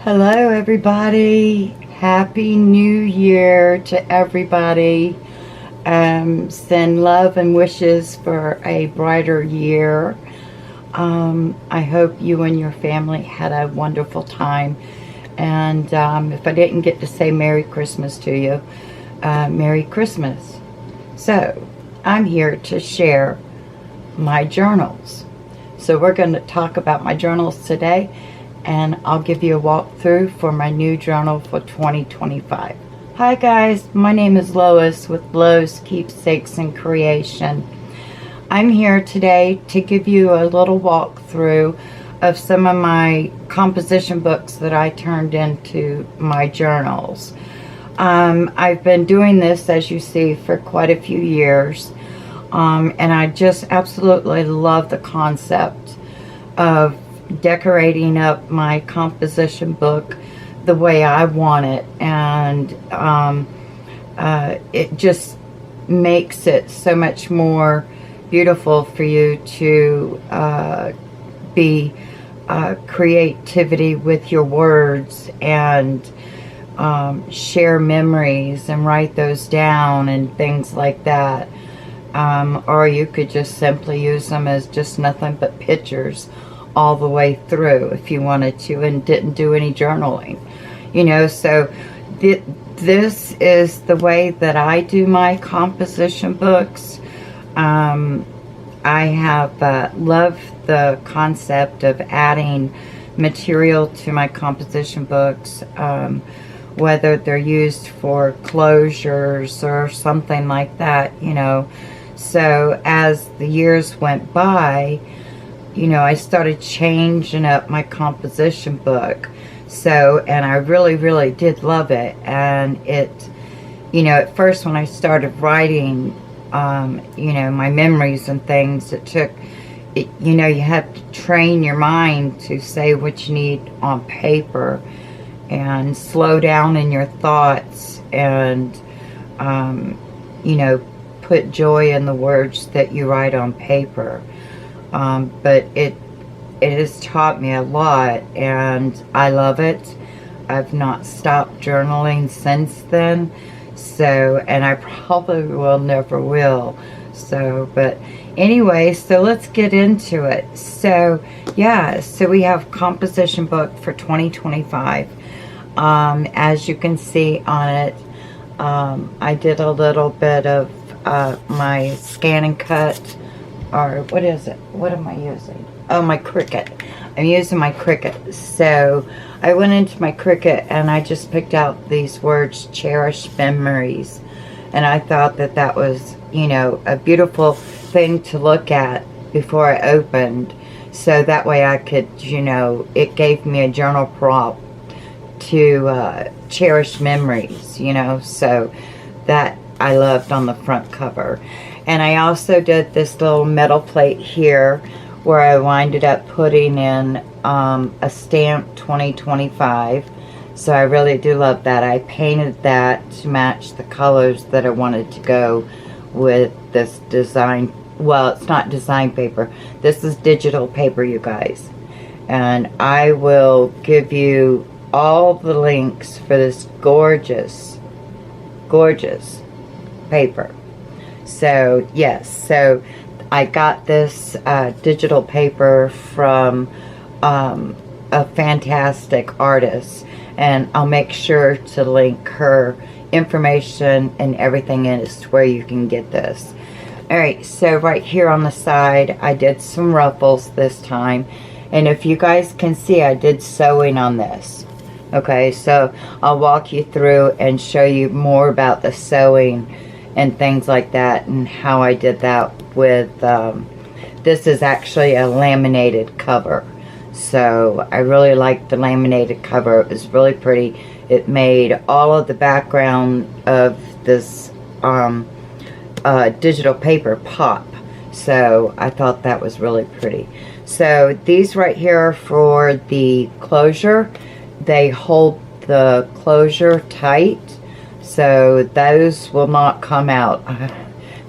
Hello everybody. Happy New Year to everybody. Send love and wishes for a brighter year. I hope you and your family had a wonderful time. And if I didn't get to say Merry Christmas to you, Merry Christmas. So, I'm here to share my journals. So we're going to talk about my journals today, and I'll give you a walkthrough for my new journal for 2025. Hi guys, my name is Lois with Lo's Keepsakes and Creation. I'm here today to give you a little walkthrough of some of my composition books that I turned into my journals. I've been doing this, as you see, for quite a few years, and I just absolutely love the concept of decorating up my composition book the way I want it, and it just makes it so much more beautiful for you to be creativity with your words and share memories and write those down and things like that, or you could just simply use them as just nothing but pictures all the way through if you wanted to and didn't do any journaling, you know. So this is the way that I do my composition books. I have loved the concept of adding material to my composition books, whether they're used for closures or something like that, you know. So as the years went by, you know, I started changing up my composition book. So, and I really did love it. And it, you know, at first when I started writing, you know, my memories and things, it took, you know, you have to train your mind to say what you need on paper and slow down in your thoughts and, you know, put joy in the words that you write on paper. But it has taught me a lot, and I love it. I've not stopped journaling since then, so, and I probably will never will. So, but anyway, so let's get into it. So yeah, so we have composition book for 2025. As you can see on it, I did a little bit of my scan and cut, or what is it? What am I using? Oh, my Cricut. I'm using my Cricut. So I went into my Cricut and I just picked out these words, cherish memories. And I thought that that was, you know, a beautiful thing to look at before I opened. So that way I could, you know, it gave me a journal prompt to cherish memories, you know. So that I loved on the front cover. And I also did this little metal plate here where I winded up putting in a stamp 2025. So I really do love that. I painted that to match the colors that I wanted to go with this design. Well, it's not design paper. This is digital paper, you guys. And I will give you all the links for this gorgeous paper. So yes, so I got this digital paper from a fantastic artist, and I'll make sure to link her information and everything in as to where you can get this. Alright, so right here on the side I did some ruffles this time, and if you guys can see, I did sewing on this. Okay, so I'll walk you through and show you more about the sewing and things like that, and how I did that with, this is actually a laminated cover. So I really liked the laminated cover. It was really pretty. It made all of the background of this digital paper pop. So I thought that was really pretty. So these right here are for the closure. They hold the closure tight, so those will not come out.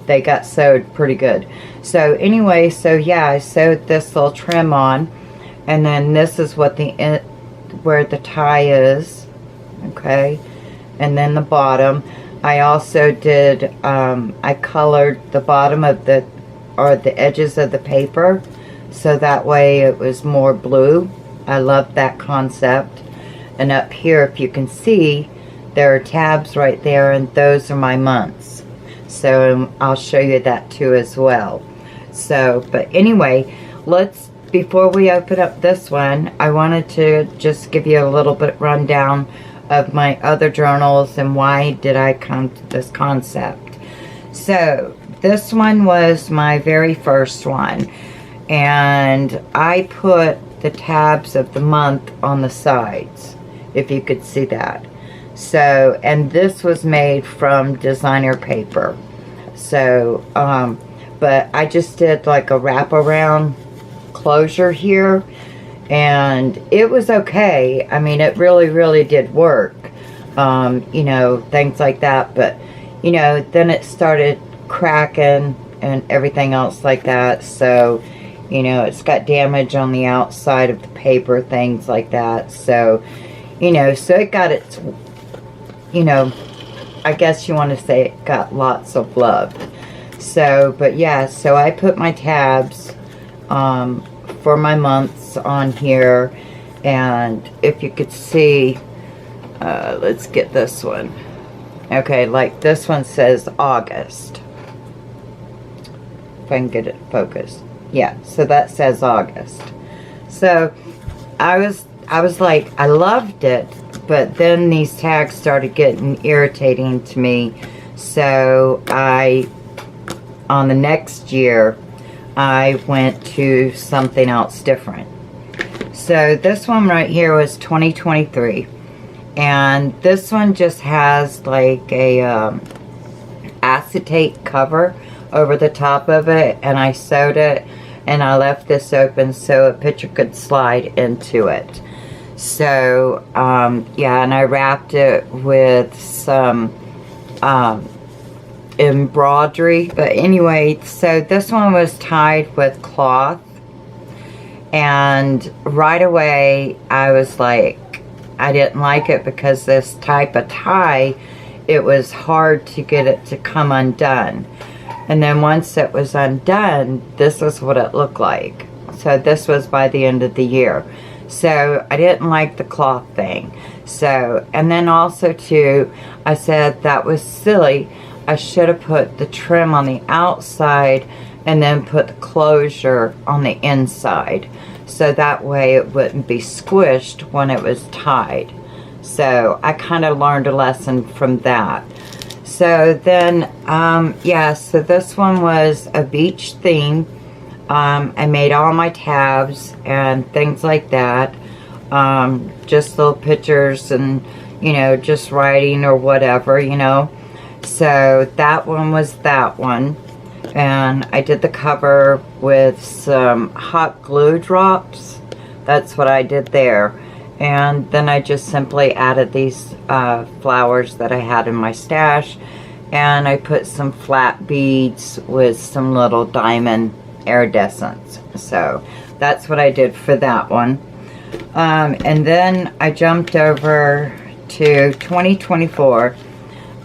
They got sewed pretty good. So anyway, so yeah, I sewed this little trim on, and then this is what the where the tie is, okay, and then the bottom. I also did, I colored the bottom of the, or the edges of the paper, so that way it was more blue. I love that concept. And up here, if you can see, there are tabs right there, and those are my months. So I'll show you that too as well. So, but anyway, let's, before we open up this one, I wanted to just give you a little bit rundown of my other journals and why did I come to this concept. So this one was my very first one, and I put the tabs of the month on the sides, if you could see that. So, and this was made from designer paper. So, but I just did like a wraparound closure here, and it was okay. I mean, it really did work. You know, things like that. But, you know, then it started cracking and everything else like that. So, you know, it's got damage on the outside of the paper, things like that. So, you know, so it got its, you know, I guess you want to say it got lots of love. So, but yeah, so I put my tabs for my months on here. And if you could see, let's get this one. Okay, like this one says August. If I can get it focused. Yeah, so that says August. So I was like, I loved it, but then these tags started getting irritating to me. So on the next year, I went to something else different. So this one right here was 2023. And this one just has like a acetate cover over the top of it, and I sewed it, and I left this open so a picture could slide into it. So yeah, and I wrapped it with some embroidery. But anyway, so this one was tied with cloth, and right away I was like, I didn't like it because this type of tie, it was hard to get it to come undone. And then once it was undone, this is what it looked like. So this was by the end of the year. So I didn't like the cloth thing. So, and then also too, I said that was silly. I should have put the trim on the outside and then put the closure on the inside. So that way it wouldn't be squished when it was tied. So I kind of learned a lesson from that. So then, yeah, so this one was a beach theme. I made all my tabs and things like that. Just little pictures and, you know, just writing or whatever, you know. So that one was that one. And I did the cover with some hot glue drops. That's what I did there. And then I just simply added these flowers that I had in my stash. And I put some flat beads with some little diamond iridescence. So that's what I did for that one. And then I jumped over to 2024.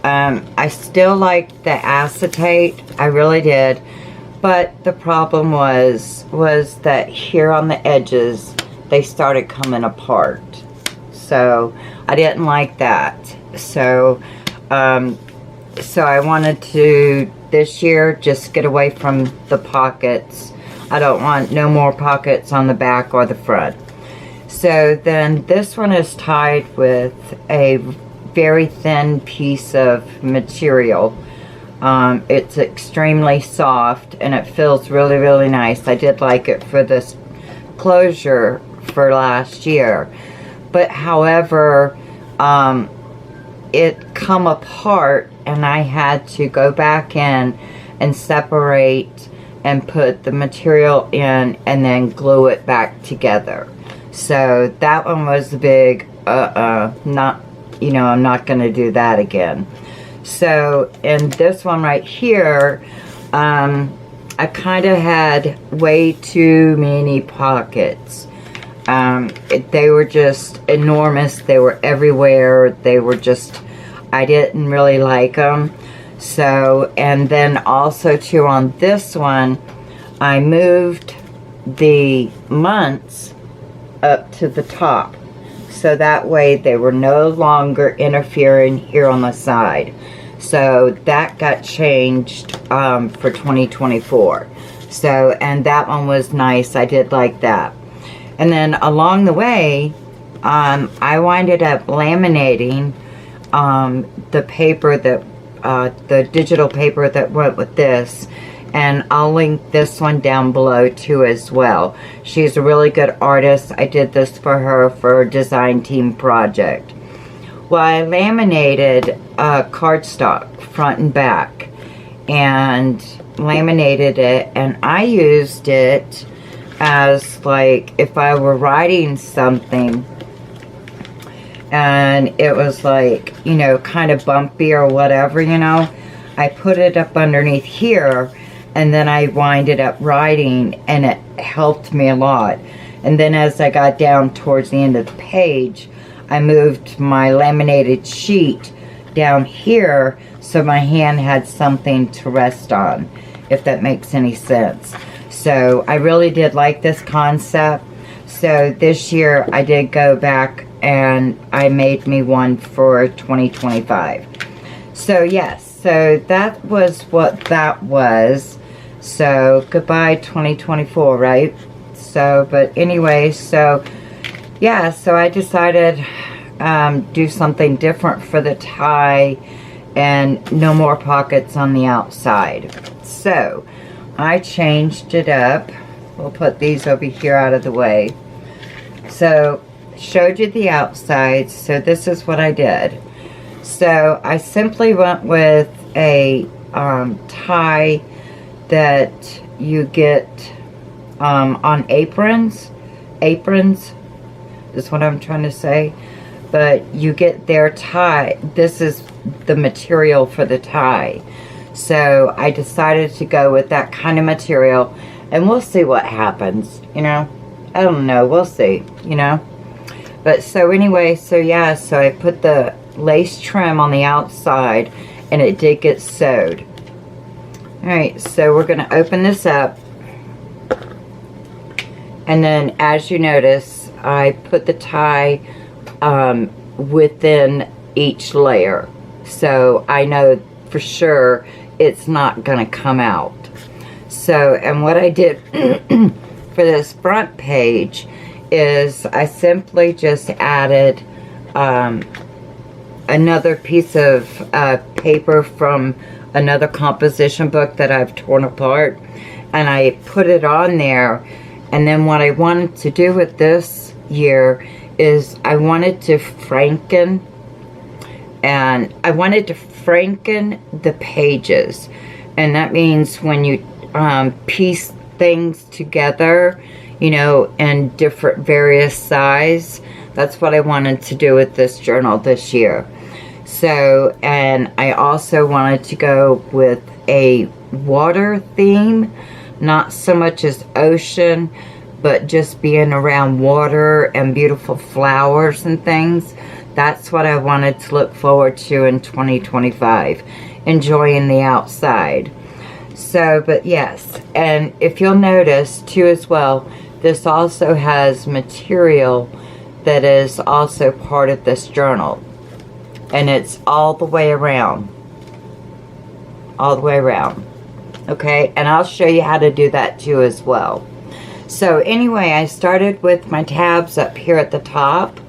I still liked the acetate. I really did. But the problem was that here on the edges, they started coming apart. So I didn't like that. So, so I wanted to, this year, just get away from the pockets. I don't want no more pockets on the back or the front. So then this one is tied with a very thin piece of material. It's extremely soft and it feels really nice. I did like it for this closure for last year. But however, it come apart and I had to go back in and separate and put the material in and then glue it back together. So that one was a big not, you know, I'm not going to do that again. So in this one right here, I kind of had way too many pockets. They were just enormous. They were everywhere. They were just, I didn't really like them. So, and then also too on this one, I moved the months up to the top. So that way they were no longer interfering here on the side. So that got changed for 2024. So, and that one was nice. I did like that. And then along the way, I winded up laminating the paper that, the digital paper that went with this. And I'll link this one down below too as well. She's a really good artist. I did this for her for a design team project. Well, I laminated cardstock front and back and laminated it, and I used it as like if I were writing something and it was like, you know, kind of bumpy or whatever, you know, I put it up underneath here and then I winded up writing, and it helped me a lot. And then as I got down towards the end of the page, I moved my laminated sheet down here so my hand had something to rest on, if that makes any sense. So I really did like this concept. So this year I did go back and I made me one for 2025. So yes, so that was what that was. So goodbye 2024, right? So, but anyway, so yeah, so I decided do something different for the tie and no more pockets on the outside. So I changed it up. We'll put these over here out of the way. So showed you the outside. So this is what I did. So I simply went with a tie that you get on aprons is what I'm trying to say, but you get their tie. This is the material for the tie, so I decided to go with that kind of material, and we'll see what happens, you know. I don't know, we'll see, you know. But so anyway, so yeah, so I put the lace trim on the outside and it did get sewed. Alright, so we're going to open this up, and then as you notice, I put the tie within each layer, so I know for sure it's not going to come out. So, and what I did for this front page is I simply just added another piece of paper from another composition book that I've torn apart, and I put it on there. And then what I wanted to do with this year is I wanted to franken, and I wanted to franken the pages, and that means when you piece things together, you know, in different various size. That's what I wanted to do with this journal this year. So, and I also wanted to go with a water theme, not so much as ocean, but just being around water and beautiful flowers and things. That's what I wanted to look forward to in 2025, enjoying the outside. So, but yes, and if you'll notice too as well, this also has material that is also part of this journal. And it's all the way around. All the way around. Okay, and I'll show you how to do that too as well. So anyway, I started with my tabs up here at the top.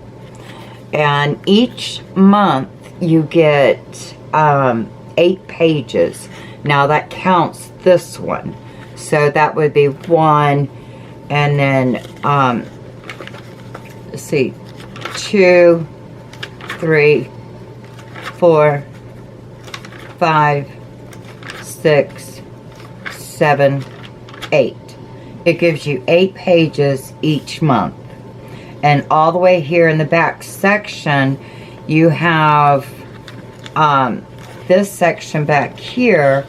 And each month you get 8 pages. Now that counts this one. So that would be 1, and then, let's see, 2, 3, 4, 5, 6, 7, 8. It gives you 8 pages each month. And all the way here in the back section, you have this section back here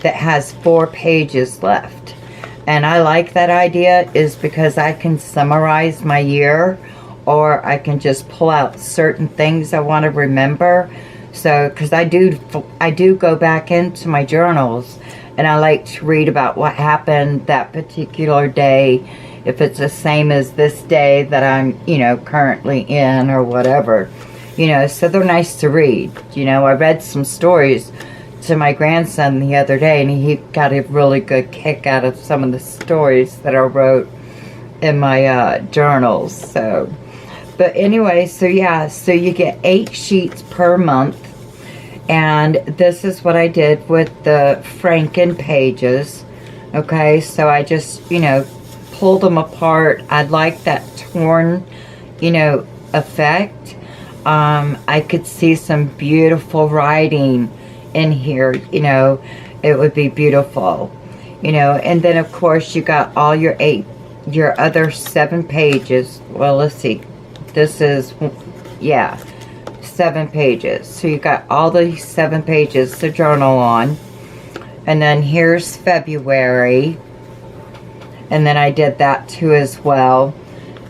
that has 4 pages left. And I like that idea is because I can summarize my year, or I can just pull out certain things I want to remember. So, because I do go back into my journals, and I like to read about what happened that particular day, if it's the same as this day that I'm, you know, currently in or whatever. You know, so they're nice to read. You know, I read some stories to my grandson the other day, and he got a really good kick out of some of the stories that I wrote in my journals. So, but anyway, so yeah, so you get 8 sheets per month, and this is what I did with the Franken pages. Okay, so I just, you know, pulled them apart. I like that torn, you know, effect. I could see some beautiful writing in here, you know, it would be beautiful, you know. And then of course you got all your other 7 pages. Well, let's see, this is, yeah, 7 pages. So you got all these 7 pages to journal on. And then here's February, and then I did that too as well.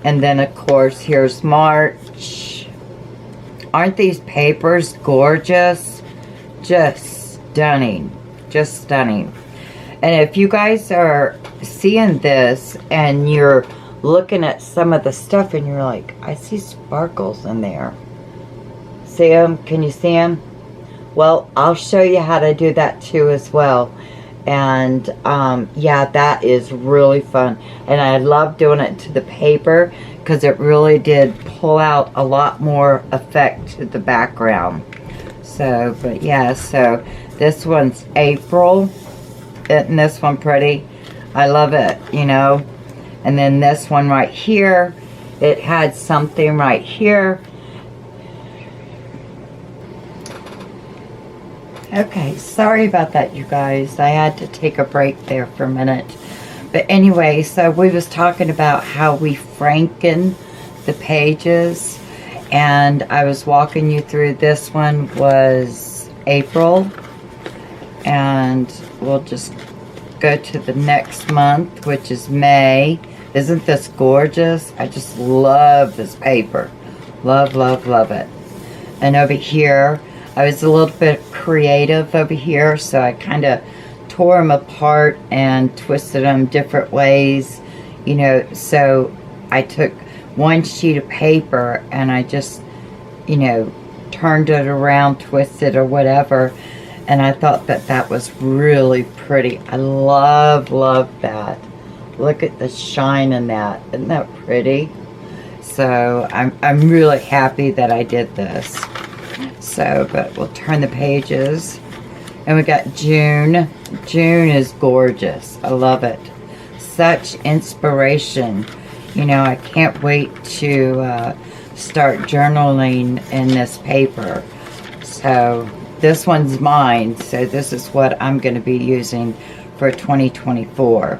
And then of course here's March. Aren't these papers gorgeous? Just stunning, just stunning. And if you guys are seeing this and you're looking at some of the stuff and you're like, I see sparkles in there. See them? Can you see them? Well, I'll show you how to do that too as well. And yeah, that is really fun. And I love doing it to the paper because it really did pull out a lot more effect to the background. So, but yeah, so this one's April. Isn't this one pretty? I love it, you know. And then this one right here, it had something right here. Okay, sorry about that, you guys. I had to take a break there for a minute. But anyway, so we was talking about how we franken the pages. And I was walking you through, this one was April. And we'll just go to the next month, which is May. Isn't this gorgeous? I just love this paper. Love, love, love it. And over here, I was a little bit creative over here, so I kind of tore them apart and twisted them different ways, you know. So I took one sheet of paper and I just, you know, turned it around, twisted or whatever, and I thought that that was really pretty. I love, love that. Look at the shine in that. Isn't that pretty? So I'm really happy that I did this. So, but we'll turn the pages. And we got June. June is gorgeous. I love it. Such inspiration. You know, I can't wait to start journaling in this paper. So, this one's mine. So, this is what I'm going to be using for 2024.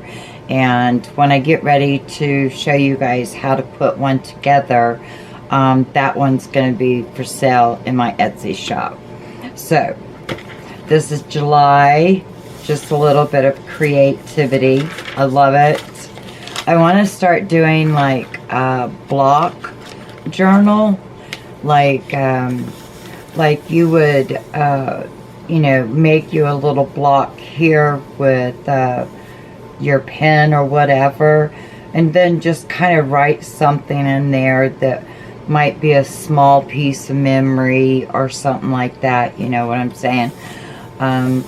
And when I get ready to show you guys how to put one together, that one's going to be for sale in my Etsy shop. So, this is July. Just a little bit of creativity. I love it. I want to start doing like a block journal. Like you would, you know, make you a little block here with your pen or whatever. And then just kind of write something in there that might be a small piece of memory or something like that, you know what I'm saying?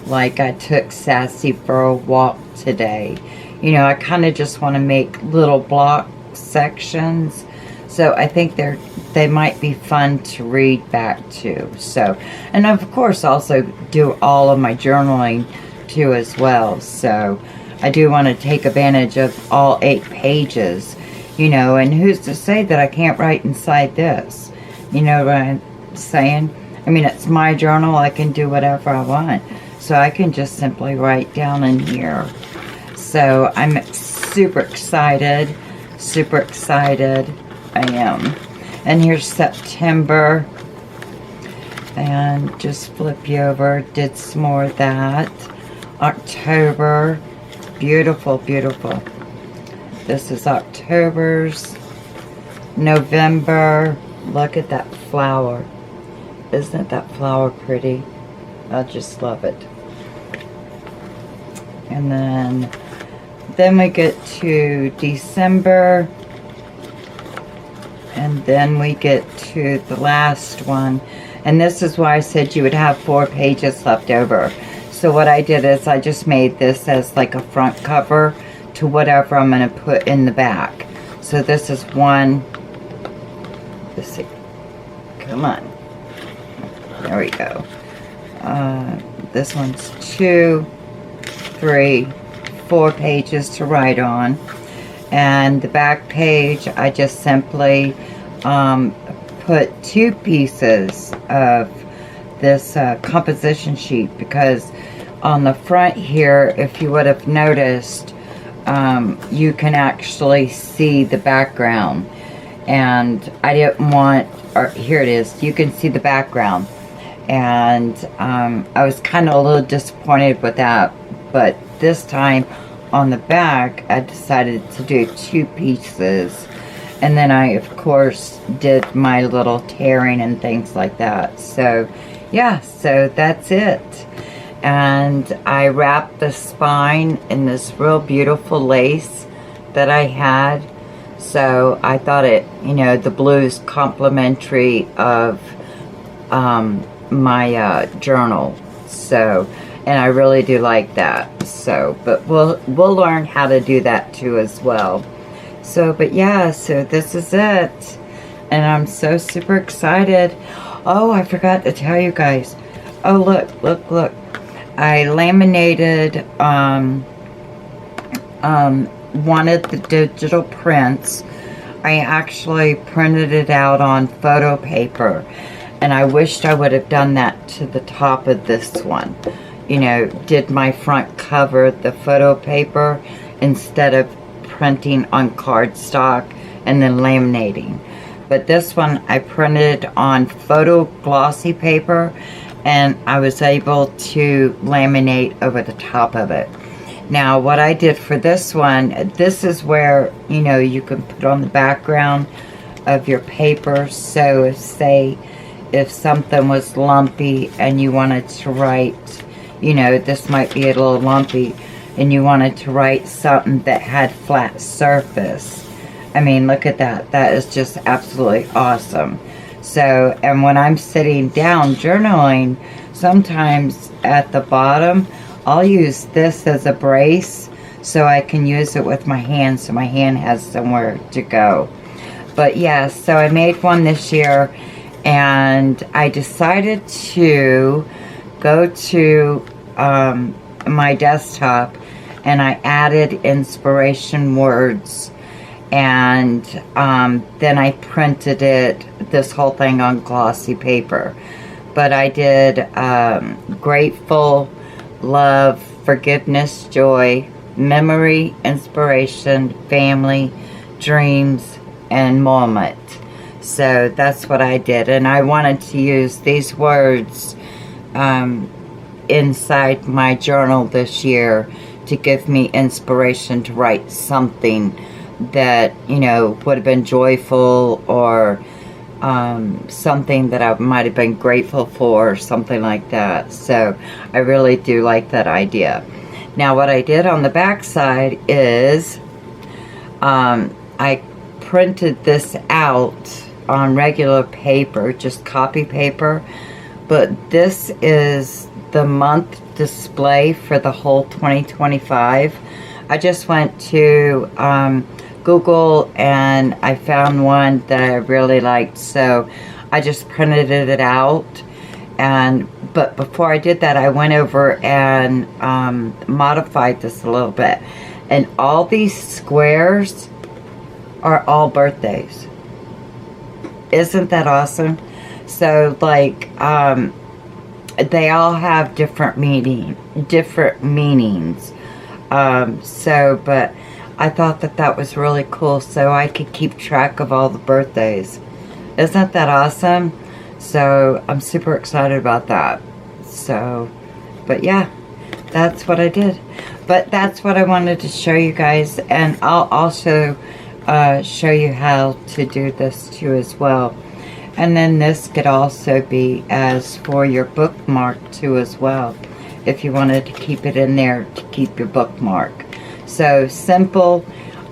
Like I took Sassy for a walk today. You know, I kind of just want to make little block sections. So I think they might be fun to read back to. So, and of course also do all of my journaling too as well. So I do want to take advantage of all 8 pages. You know, and who's to say that I can't write inside this? You know what I'm saying? I mean, it's my journal. I can do whatever I want. So I can just simply write down in here. So I'm super excited. Super excited. I am. And here's September. And just flip you over. Did some more of that. October. beautiful, beautiful. This is October's. November. Look at that flower. Isn't that flower pretty? I just love it. And then we get to December. And then we get to the last one. And this is why I said you would have 4 pages left over. So what I did is I just made this as like a front cover to whatever I'm going to put in the back. So this is one. Let's see. Come on. There we go. This one's 2, 3, 4 pages to write on. And the back page, I just simply put 2 pieces of this composition sheet, because on the front here, if you would have noticed, you can actually see the background. And I didn't want, or here it is, you can see the background. And I was kind of a little disappointed with that, but this time on the back I decided to do 2 pieces, and then I of course did my little tearing and things like that. So yeah, so that's it. And I wrapped the spine in this real beautiful lace that I had. So I thought it, you know, the blue is complimentary of my journal. So, and I really do like that. So, but we'll learn how to do that too as well. So, but yeah, so this is it. And I'm so super excited. Oh, I forgot to tell you guys. Oh, look, look, look. I laminated one of the digital prints. I actually printed it out on photo paper, and I wished I would have done that to the top of this one. You know, did my front cover the photo paper instead of printing on cardstock and then laminating. But this one I printed on photo glossy paper, and I was able to laminate over the top of it. Now what I did for this one, this is where, you know, you can put on the background of your paper. So if, say, if something was lumpy and you wanted to write, you know, this might be a little lumpy, and you wanted to write something that had flat surface. I mean, look at that. That is just absolutely awesome. So, and when I'm sitting down journaling, sometimes at the bottom, I'll use this as a brace so I can use it with my hand, so my hand has somewhere to go. But yeah, so I made one this year, and I decided to go to my desktop, and I added inspiration words, and then I printed this whole thing on glossy paper. But I did grateful, love, forgiveness, joy, memory, inspiration, family, dreams, and moment. So that's what I did, and I wanted to use these words inside my journal this year to give me inspiration to write something that, you know, would have been joyful, or something that I might have been grateful for, or something like that. So I really do like that idea. Now what I did on the back side is I printed this out on regular paper, just copy paper, but this is the month display for the whole 2025. I just went to Google and I found one that I really liked, so I just printed it out. But before I did that, I went over and modified this a little bit, and all these squares are all birthdays. Isn't that awesome? So like they all have different meanings. But I thought that was really cool, so I could keep track of all the birthdays. Isn't that awesome? So I'm super excited about that. So, but yeah, that's what I did. but that's what I wanted to show you guys, and I'll also show you how to do this too as well. And then this could also be as for your bookmark too as well, if you wanted to keep it in there to keep your bookmark. So simple.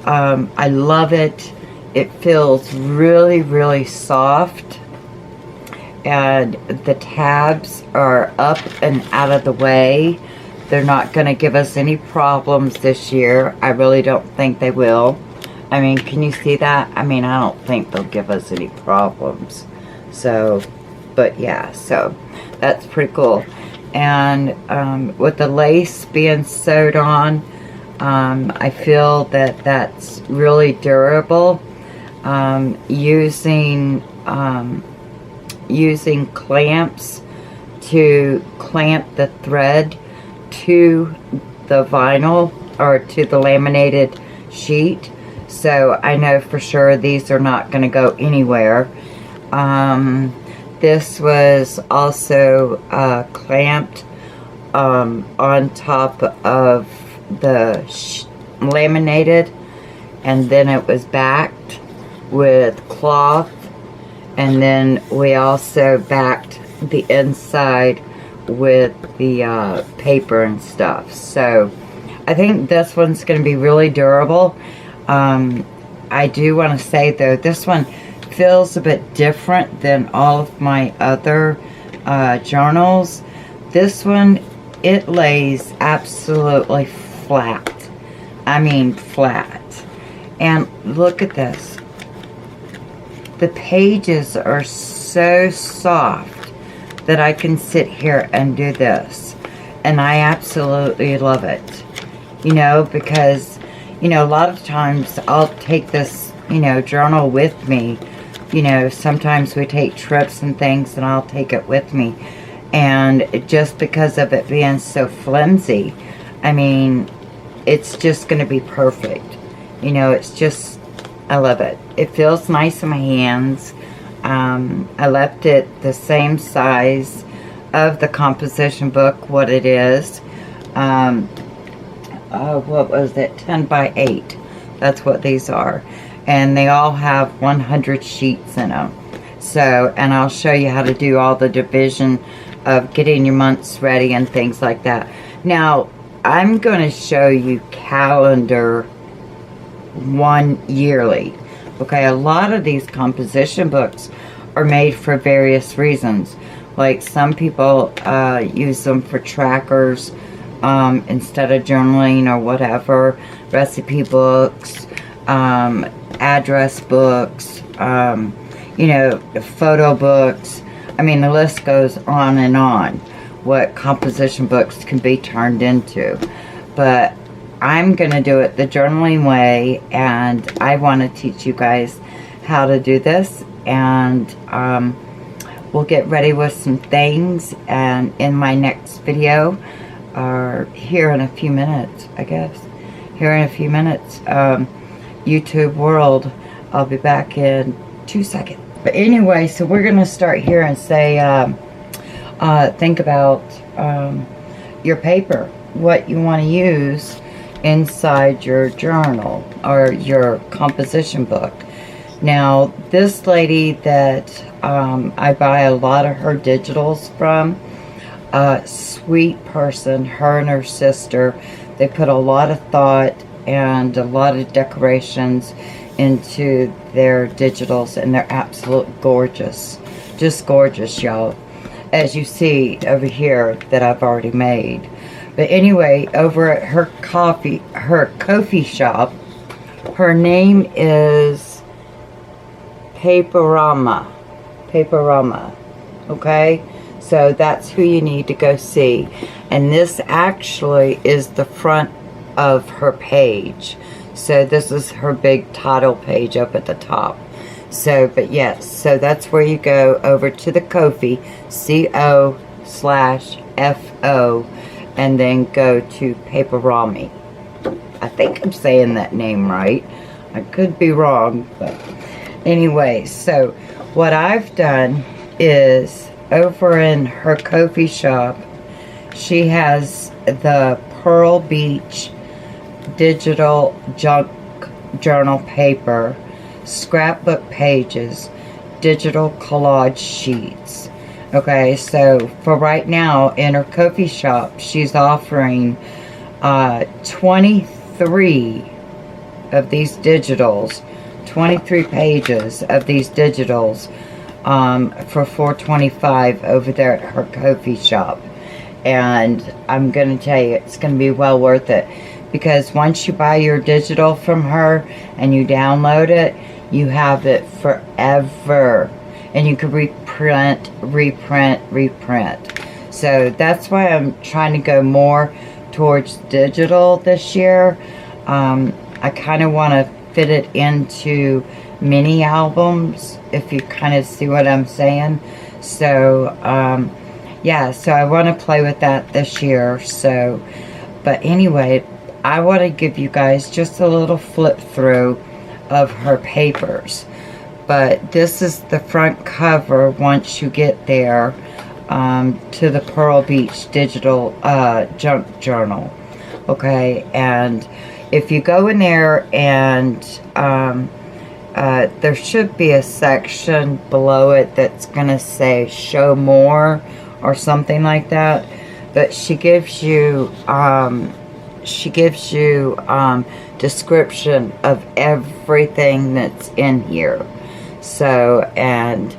I love it. It feels really, really soft, and the tabs are up and out of the way. They're not going to give us any problems this year. I really don't think they will. I mean, can you see that? I mean, I don't think they'll give us any problems. So, but yeah, so that's pretty cool. And with the lace being sewed on, I feel that that's really durable. Using clamps to clamp the thread to the vinyl or to the laminated sheet, so I know for sure these are not going to go anywhere. This was also clamped on top of the laminated, and then it was backed with cloth, and then we also backed the inside with the paper and stuff. So I think this one's going to be really durable. I do want to say though, this one feels a bit different than all of my other journals. This one, it lays absolutely flat. I mean flat. And look at this. The pages are so soft that I can sit here and do this, and I absolutely love it. You know, because, you know, a lot of times I'll take this, you know, journal with me. You know, sometimes we take trips and things, and I'll take it with me, and just because of it being so flimsy, I mean, it's just going to be perfect. You know, it's just, I love it. It feels nice in my hands. I left it the same size of the composition book, what it is. What was it? 10 by 8. That's what these are. And they all have 100 sheets in them. So, and I'll show you how to do all the division of getting your months ready and things like that. Now, I'm going to show you calendar one yearly. Okay, a lot of these composition books are made for various reasons. Like some people use them for trackers instead of journaling or whatever. Recipe books, address books, you know, photo books. I mean, the list goes on and on what composition books can be turned into. But I'm going to do it the journaling way, and I want to teach you guys how to do this. And we'll get ready with some things, and in my next video, or here in a few minutes, I guess, here in a few minutes, YouTube world, I'll be back in 2 seconds. But anyway, so we're going to start here and say, think about your paper, what you want to use inside your journal or your composition book. Now, this lady that I buy a lot of her digitals from, sweet person, her and her sister, they put a lot of thought and a lot of decorations into their digitals, and they're absolutely gorgeous. Just gorgeous, y'all. As you see over here that I've already made. But anyway, over at her coffee shop, her name is Paperomia. Okay? So that's who you need to go see. And this actually is the front of her page. So this is her big title page up at the top. So, but yes, so that's where you go over to the Ko-fi, CO/FO, and then go to Paperomia. I think I'm saying that name right. I could be wrong, but anyway, so what I've done is over in her Ko-fi shop, she has the Pearl Beach digital junk journal paper, scrapbook pages, digital collage sheets. Okay, so for right now in her coffee shop, she's offering 23 of these digitals, 23 pages of these digitals for $4.25 over there at her coffee shop. And I'm going to tell you, it's going to be well worth it, because once you buy your digital from her and you download it, you have it forever, and you can reprint. So that's why I'm trying to go more towards digital this year. I kind of want to fit it into mini albums, if you kind of see what I'm saying. So yeah, so I want to play with that this year. So, but anyway, I want to give you guys just a little flip through of her papers. But this is the front cover once you get there to the Pearl Beach digital junk journal. Okay, and if you go in there, and there should be a section below it that's going to say show more or something like that. But she gives you description of everything that's in here. So, and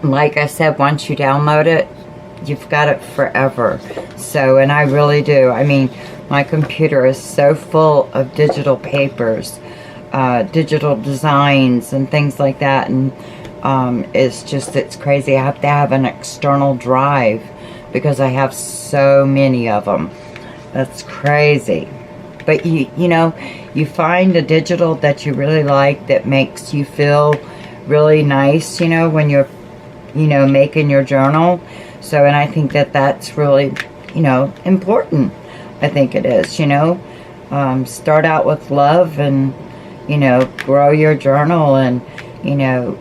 like I said, once you download it, you've got it forever. So, and I really do. I mean, my computer is so full of digital papers, digital designs and things like that, and it's crazy. I have to have an external drive because I have so many of them. That's crazy. But you know, you find a digital that you really like, that makes you feel really nice, you know, when you're, you know, making your journal. So, and I think that that's really, you know, important. I think it is, you know. Start out with love, and, you know, grow your journal, and, you know,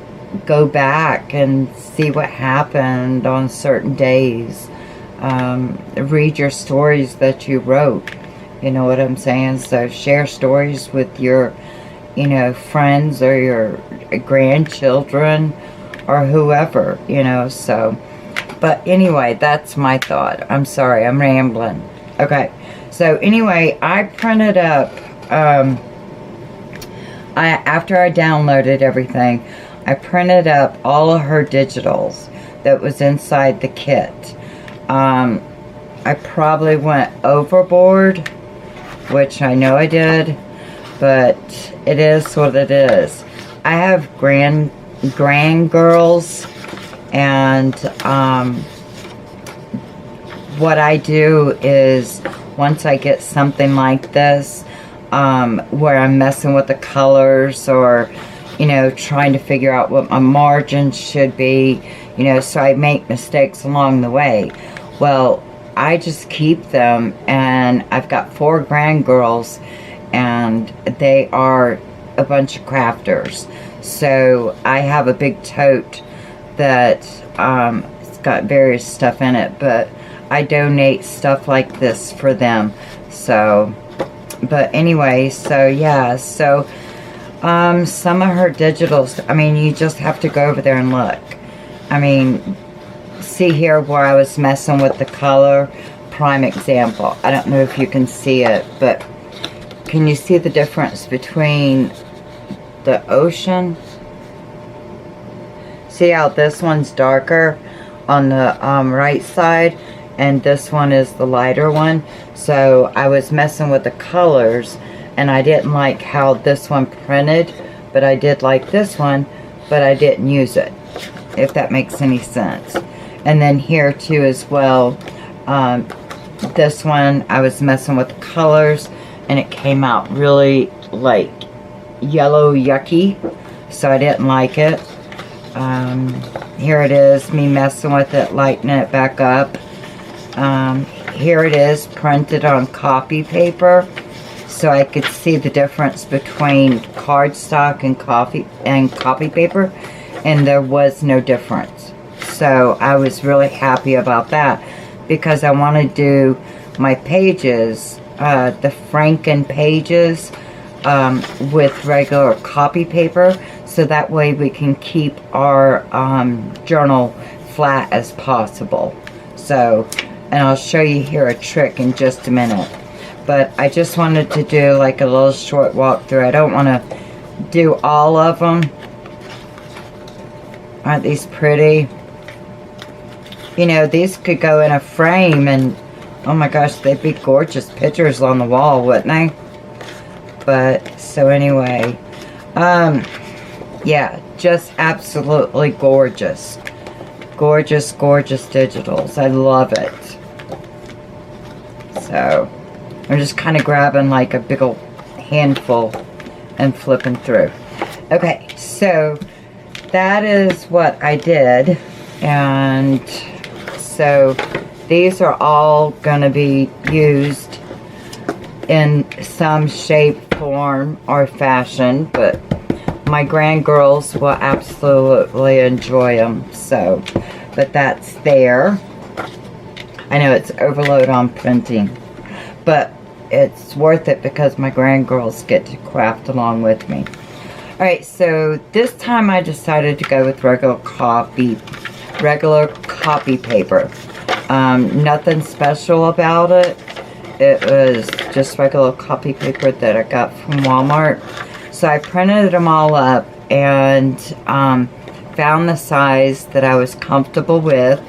go back and see what happened on certain days. Read your stories that you wrote. You know what I'm saying? So share stories with your, you know, friends or your grandchildren or whoever, you know. So, but anyway, that's my thought. I'm sorry, I'm rambling. Okay, so anyway, I printed up, after I downloaded everything, I printed up all of her digitals that was inside the kit. I probably went overboard, which I know I did, but it is what it is. I have grand girls, and what I do is, once I get something like this, where I'm messing with the colors, or, you know, trying to figure out what my margins should be, you know, so I make mistakes along the way. Well, I just keep them, and I've got 4 grand girls, and they are a bunch of crafters. So I have a big tote that it's got various stuff in it, but I donate stuff like this for them. So, but anyway, so yeah, so some of her digitals, I mean, you just have to go over there and look. I mean, see here where I was messing with the color. Prime example. I don't know if you can see it, but can you see the difference between the ocean? See how this one's darker on the right side, and this one is the lighter one? So I was messing with the colors, and I didn't like how this one printed, but I did like this one, but I didn't use it, if that makes any sense. And then here too as well, this one I was messing with the colors, and it came out really like yellow yucky, so I didn't like it. Here it is, me messing with it, lightening it back up. Here it is, printed on copy paper, so I could see the difference between cardstock and copy paper, and there was no difference. So I was really happy about that, because I want to do my pages, the Franken pages, with regular copy paper, so that way we can keep our journal flat as possible. So, and I'll show you here a trick in just a minute. But I just wanted to do like a little short walkthrough. I don't want to do all of them. Aren't these pretty? You know, these could go in a frame and, oh my gosh, they'd be gorgeous pictures on the wall, wouldn't they? But, so anyway, yeah, just absolutely gorgeous. Gorgeous, gorgeous digitals. I love it. So, I'm just kind of grabbing like a big old handful and flipping through. Okay, so that is what I did. And so these are all going to be used in some shape, form, or fashion, but my grandgirls will absolutely enjoy them. So, but that's there. I know it's overload on printing, but it's worth it because my grandgirls get to craft along with me. Alright, so this time I decided to go with regular copy paper. Nothing special about it. It was just regular copy paper that I got from Walmart. So I printed them all up and found the size that I was comfortable with.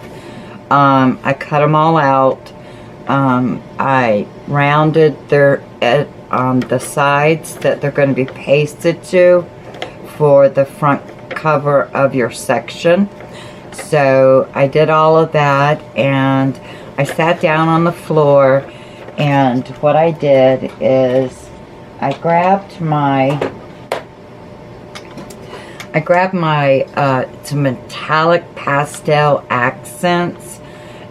I cut them all out. I rounded the sides that they're going to be pasted to for the front cover of your section. So I did all of that, and I sat down on the floor, and what I did is I grabbed my it's metallic pastel accents,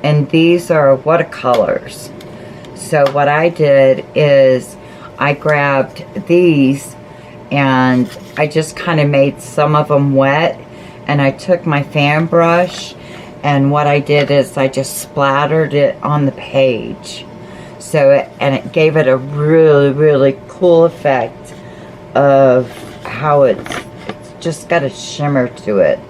and these are watercolors. So what I did is I grabbed these and I just kind of made some of them wet, and I took my fan brush, and what I did is I just splattered it on the page. So and it gave it a really, really cool effect of how it's just got a shimmer to it.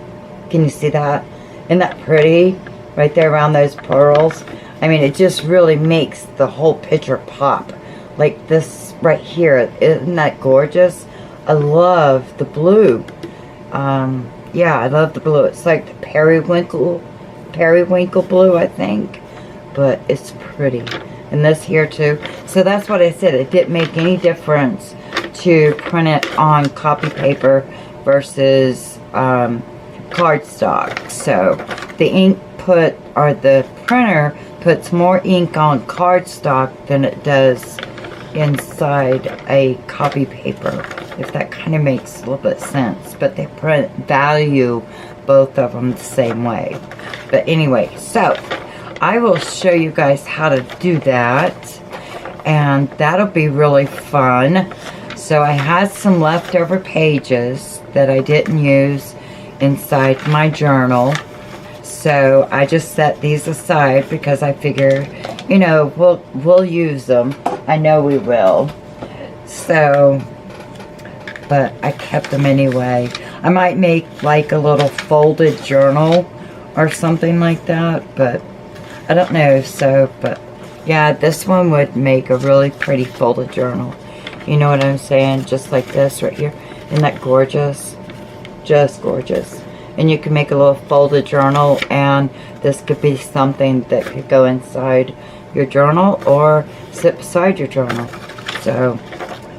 Can you see that? Isn't that pretty? Right there around those pearls. I mean, it just really makes the whole picture pop. Like this right here. Isn't that gorgeous? I love the blue. Yeah, I love the blue. It's like the periwinkle blue, I think. But it's pretty. And this here too. So that's what I said. It didn't make any difference to print it on copy paper versus cardstock. So the ink the printer puts more ink on cardstock than it does inside a copy paper, if that kind of makes a little bit of sense. But they value both of them the same way. But anyway, so I will show you guys how to do that, and that'll be really fun. So I had some leftover pages that I didn't use inside my journal, so I just set these aside because I figure, you know, we'll use them. I know we will. So, but I kept them anyway. I might make like a little folded journal or something like that, but I don't know. So, but yeah, this one would make a really pretty folded journal. You know what I'm saying? Just like this right here. Isn't that gorgeous? Just gorgeous. And you can make a little folded journal, and this could be something that could go inside your journal or sit beside your journal. So,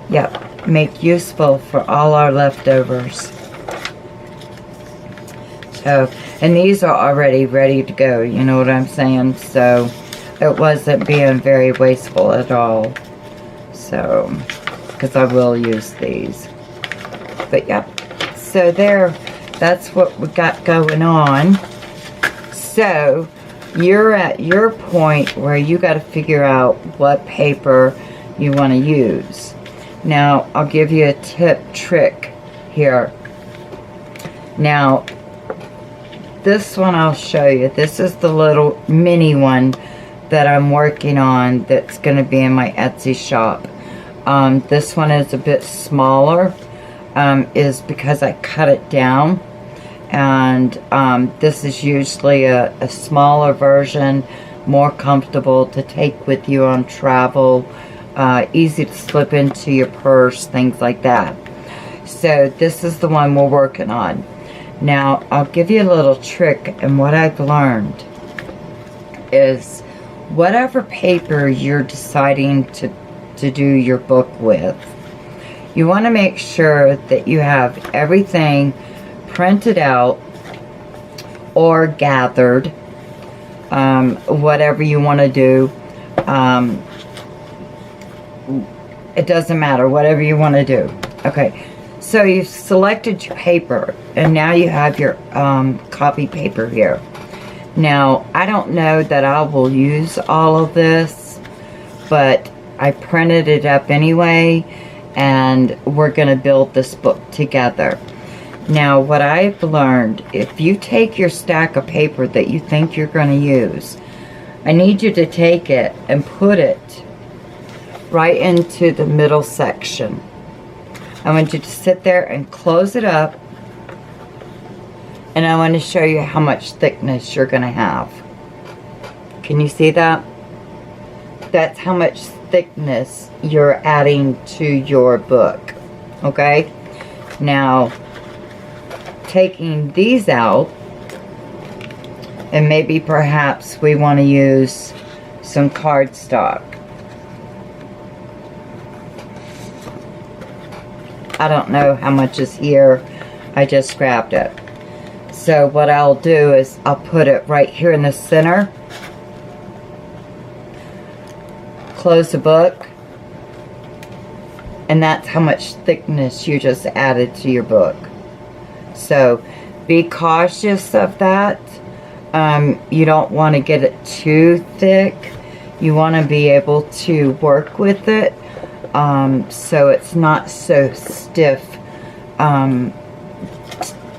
yep, make useful for all our leftovers. So, and these are already ready to go, you know what I'm saying? So, it wasn't being very wasteful at all. So, because I will use these. But, yep. So, that's what we got going on. So, you're at your point where you got to figure out what paper you want to use. Now, I'll give you a trick here. Now, this one I'll show you. This is the little mini one that I'm working on that's going to be in my Etsy shop. This one is a bit smaller, is because I cut it down. And this is usually a smaller version, more comfortable to take with you on travel, easy to slip into your purse, things like that. So this is the one we're working on. Now, I'll give you a little trick, and what I've learned is whatever paper you're deciding to do your book with, you want to make sure that you have everything printed out or gathered, whatever you want to do. It doesn't matter, whatever you want to do. Okay, so you've selected your paper, and now you have your copy paper here. Now, I don't know that I will use all of this, but I printed it up anyway, and we're going to build this book together. Now, what I've learned, if you take your stack of paper that you think you're going to use, I need you to take it and put it right into the middle section. I want you to sit there and close it up, and I want to show you how much thickness you're going to have. Can you see that? That's how much thickness you're adding to your book. Okay? Now, taking these out, and maybe perhaps we want to use some cardstock. I don't know how much is here. I just grabbed it. So what I'll do is I'll put it right here in the center. Close the book. And that's how much thickness you just added to your book. So be cautious of that. You don't want to get it too thick. You want to be able to work with it. So it's not so stiff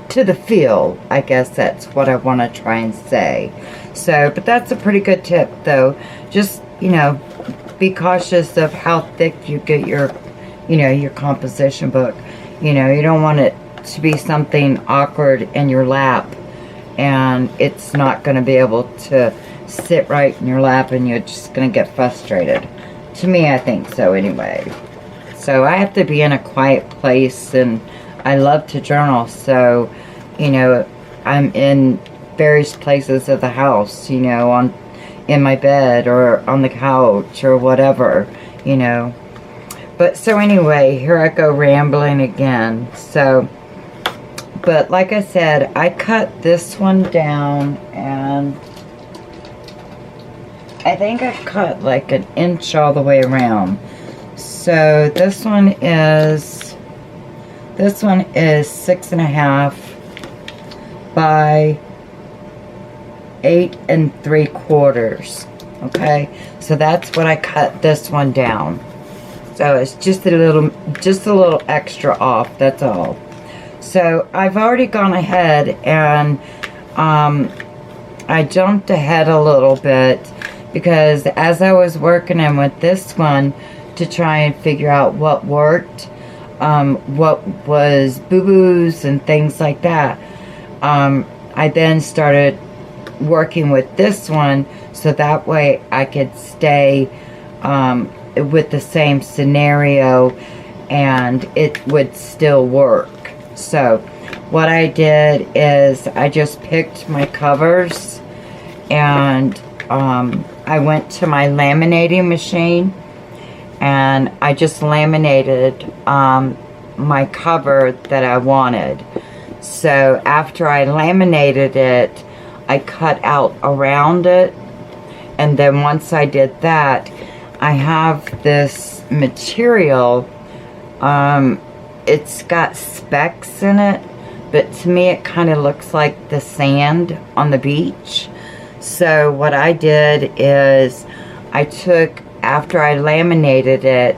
to the feel. I guess that's what I want to try and say. So, but that's a pretty good tip, though. Just, you know, be cautious of how thick you get your, you know, your composition book. You know, you don't want it to be something awkward in your lap, and it's not going to be able to sit right in your lap, and you're just going to get frustrated. To me, I think so anyway. So I have to be in a quiet place, and I love to journal, so, you know, I'm in various places of the house, you know, in my bed or on the couch or whatever, you know. But so anyway, here I go rambling again. So, but like I said, I cut this one down, and I think I cut like 1 inch all the way around. So this one is 6.5 by 8 3/4. Okay, so that's what I cut this one down. So it's just a little extra off, that's all. So I've already gone ahead and I jumped ahead a little bit, because as I was working in with this one to try and figure out what worked, what was boo-boos and things like that, I then started working with this one so that way I could stay with the same scenario and it would still work. So what I did is I just picked my covers, and I went to my laminating machine, and I just laminated my cover that I wanted. So after I laminated it, I cut out around it, and then once I did that, I have this material. It's got specks in it, but to me it kind of looks like the sand on the beach. So what I did is I took, after I laminated it,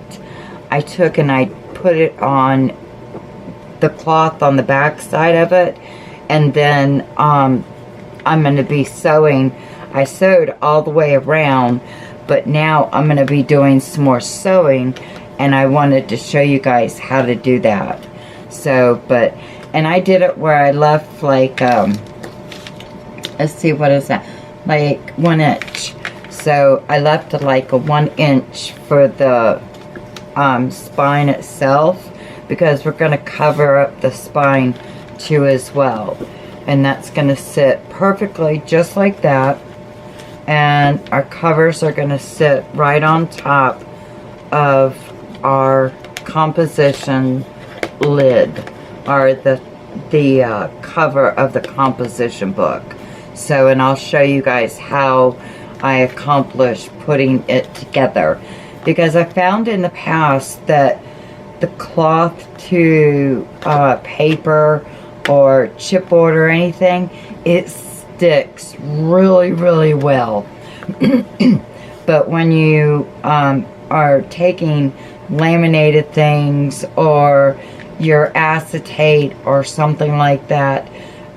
I took and I put it on the cloth on the back side of it, and then I'm going to be sewing. I sewed all the way around, but now I'm going to be doing some more sewing, and I wanted to show you guys how to do that. So, and I did it where I left like, let's see, what is that? Like 1 inch. So I left like a 1 inch for the spine itself, because we're going to cover up the spine too as well. And that's going to sit perfectly just like that. And our covers are going to sit right on top of our composition lid, or the cover of the composition book. So, and I'll show you guys how I accomplished putting it together, because I found in the past that the cloth to paper or chipboard or anything, it sticks really, really well. But when you are taking laminated things, or your acetate or something like that,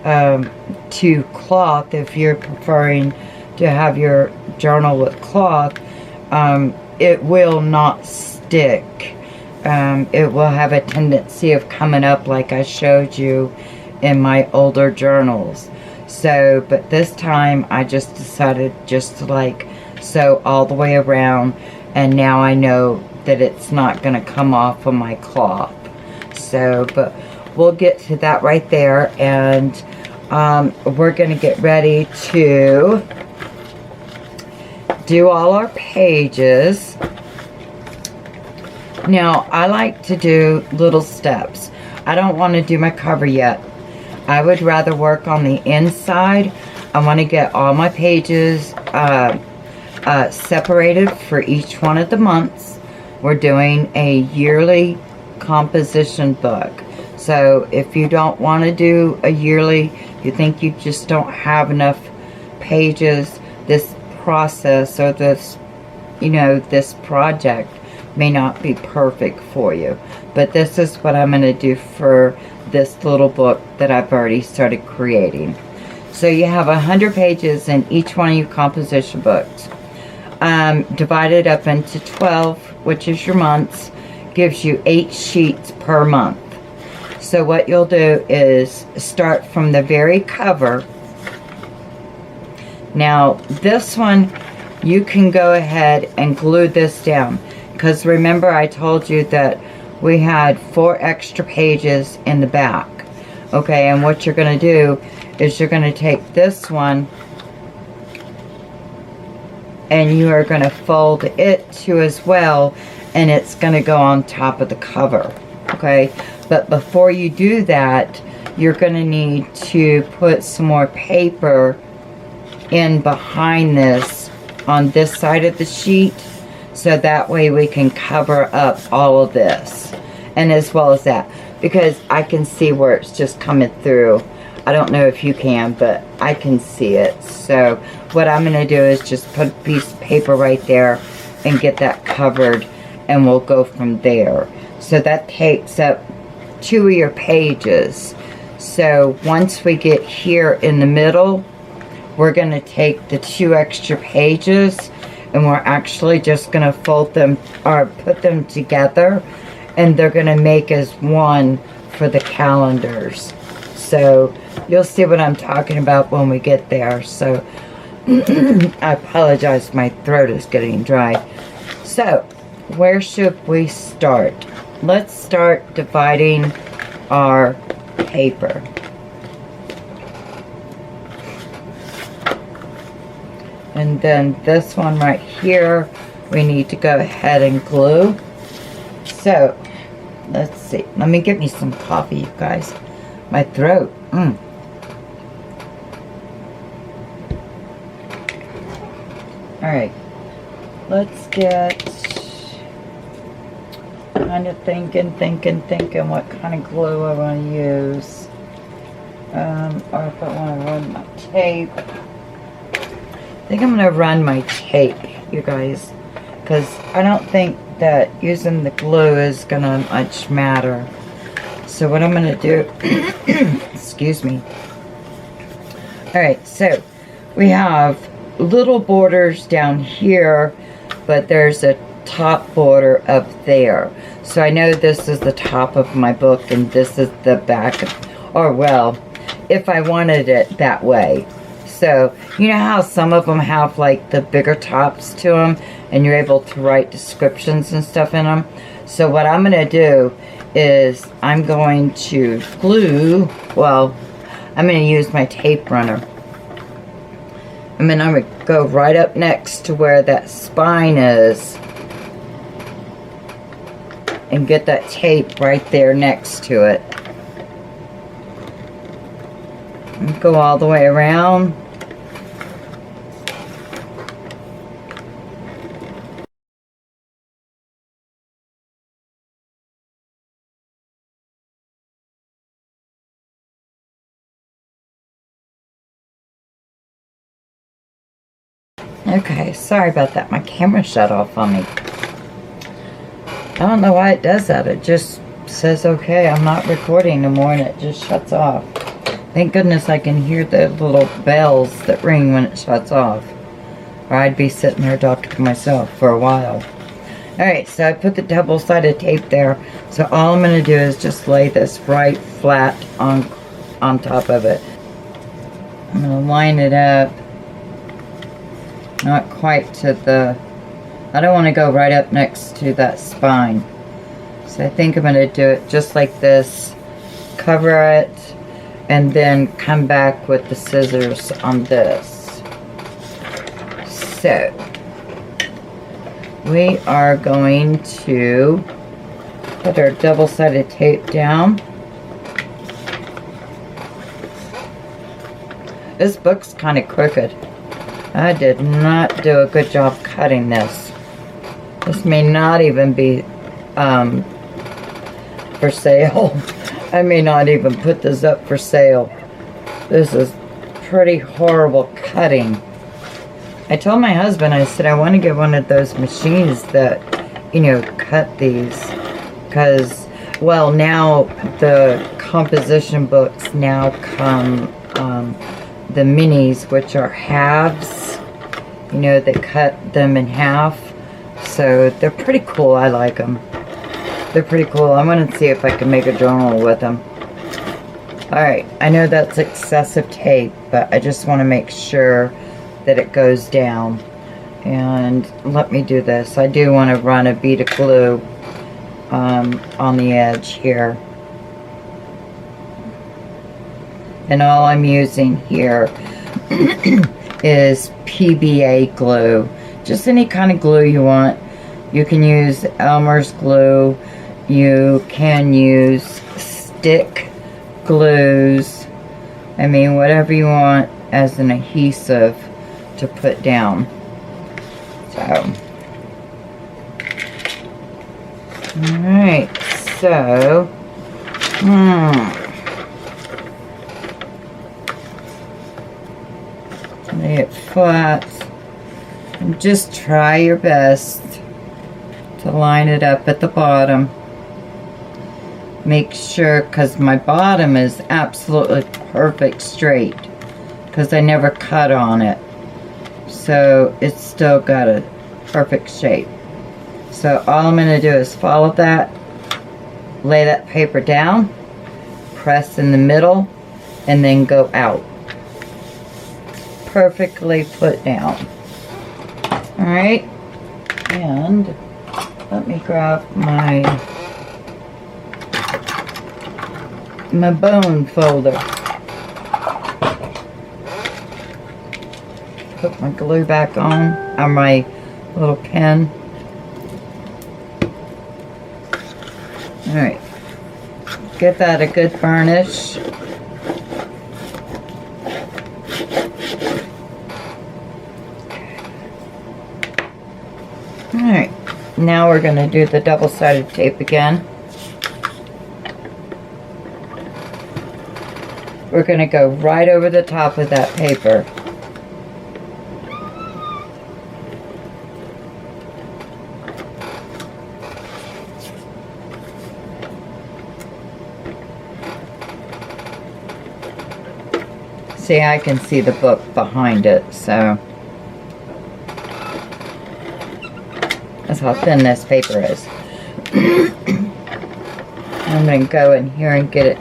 to cloth, if you're preferring to have your journal with cloth, it will not stick. It will have a tendency of coming up like I showed you in my older journals. So, but this time I just decided just to like sew all the way around, and now I know that it's not going to come off of my cloth. So, but we'll get to that right there, and we're going to get ready to do all our pages. Now, I like to do little steps. I don't want to do my cover yet. I would rather work on the inside. I want to get all my pages separated for each one of the months. We're doing a yearly composition book. So if you don't want to do a yearly, you think you just don't have enough pages, this process or this, you know, this project may not be perfect for you. But this is what I'm going to do for this little book that I've already started creating. So you have 100 pages in each one of your composition books. Divided up into 12, which is your months, gives you 8 sheets per month. So what you'll do is start from the very cover. Now this one, you can go ahead and glue this down, because remember I told you that we had 4 extra pages in the back. Okay, and what you're going to do is you're going to take this one and you are going to fold it too as well, and it's going to go on top of the cover. Okay, but before you do that, you're going to need to put some more paper in behind this on this side of the sheet, so that way we can cover up all of this, and as well as that, because I can see where it's just coming through. I don't know if you can, but I can see it. So what I'm going to do is just put a piece of paper right there and get that covered, and we'll go from there. So that takes up 2 of your pages. So once we get here in the middle, we're going to take the 2 extra pages, and we're actually just going to fold them or put them together, and they're going to make as one for the calendars. So you'll see what I'm talking about when we get there. So I apologize, my throat is getting dry. So where should we start? Let's start dividing our paper. And then this one right here, we need to go ahead and glue. So let's see. Let me get me some coffee, you guys. My throat. Alright. Let's get kind of thinking what kind of glue I want to use. Or if I want to run my tape. I think I'm going to run my tape, you guys. Because I don't think that using the glue is going to much matter. So what I'm going to do, excuse me. Alright, so we have little borders down here, but there's a top border up there. So I know this is the top of my book and this is the back, or well, if I wanted it that way. So, you know how some of them have like the bigger tops to them and you're able to write descriptions and stuff in them? So what I'm going to do is I'm going to glue, well, I'm going to use my tape runner. And then I'm going to go right up next to where that spine is and get that tape right there next to it. And go all the way around. Okay, sorry about that. My camera shut off on me. I don't know why it does that. It just says, okay, I'm not recording no more, and it just shuts off. Thank goodness I can hear the little bells that ring when it shuts off. Or I'd be sitting there talking to myself for a while. Alright, so I put the double-sided tape there. So all I'm going to do is just lay this right flat on top of it. I'm going to line it up. Not quite to the... I don't want to go right up next to that spine. So I think I'm going to do it just like this. Cover it. And then come back with the scissors on this. So we are going to put our double-sided tape down. This book's kind of crooked. I did not do a good job cutting this. This may not even be for sale. I may not even put this up for sale. This is pretty horrible cutting. I told my husband, I said, I want to get one of those machines that, you know, cut these. Because, well, now the composition books now come, the minis, which are halves. You know, they cut them in half. So they're pretty cool. I like them. They're pretty cool. I'm going to see if I can make a journal with them. Alright, I know that's excessive tape, but I just want to make sure that it goes down. And let me do this. I do want to run a bead of glue on the edge here. And all I'm using here is PBA glue. Just any kind of glue you want. You can use Elmer's glue. You can use stick glues. I mean, whatever you want as an adhesive to put down. So, alright, so, lay it flat. And just try your best to line it up at the bottom. Make sure, because my bottom is absolutely perfect straight, because I never cut on it, so it's still got a perfect shape. So all I'm going to do is follow that, lay that paper down, press in the middle, and then go out. Perfectly put down. Alright, and let me grab my bone folder. Put my glue back on my little pen. Alright, give that a good burnish. Alright, now we're going to do the double-sided tape again. We're going to go right over the top of that paper. See, I can see the book behind it, so That's how thin this paper is. I'm going to go in here and get it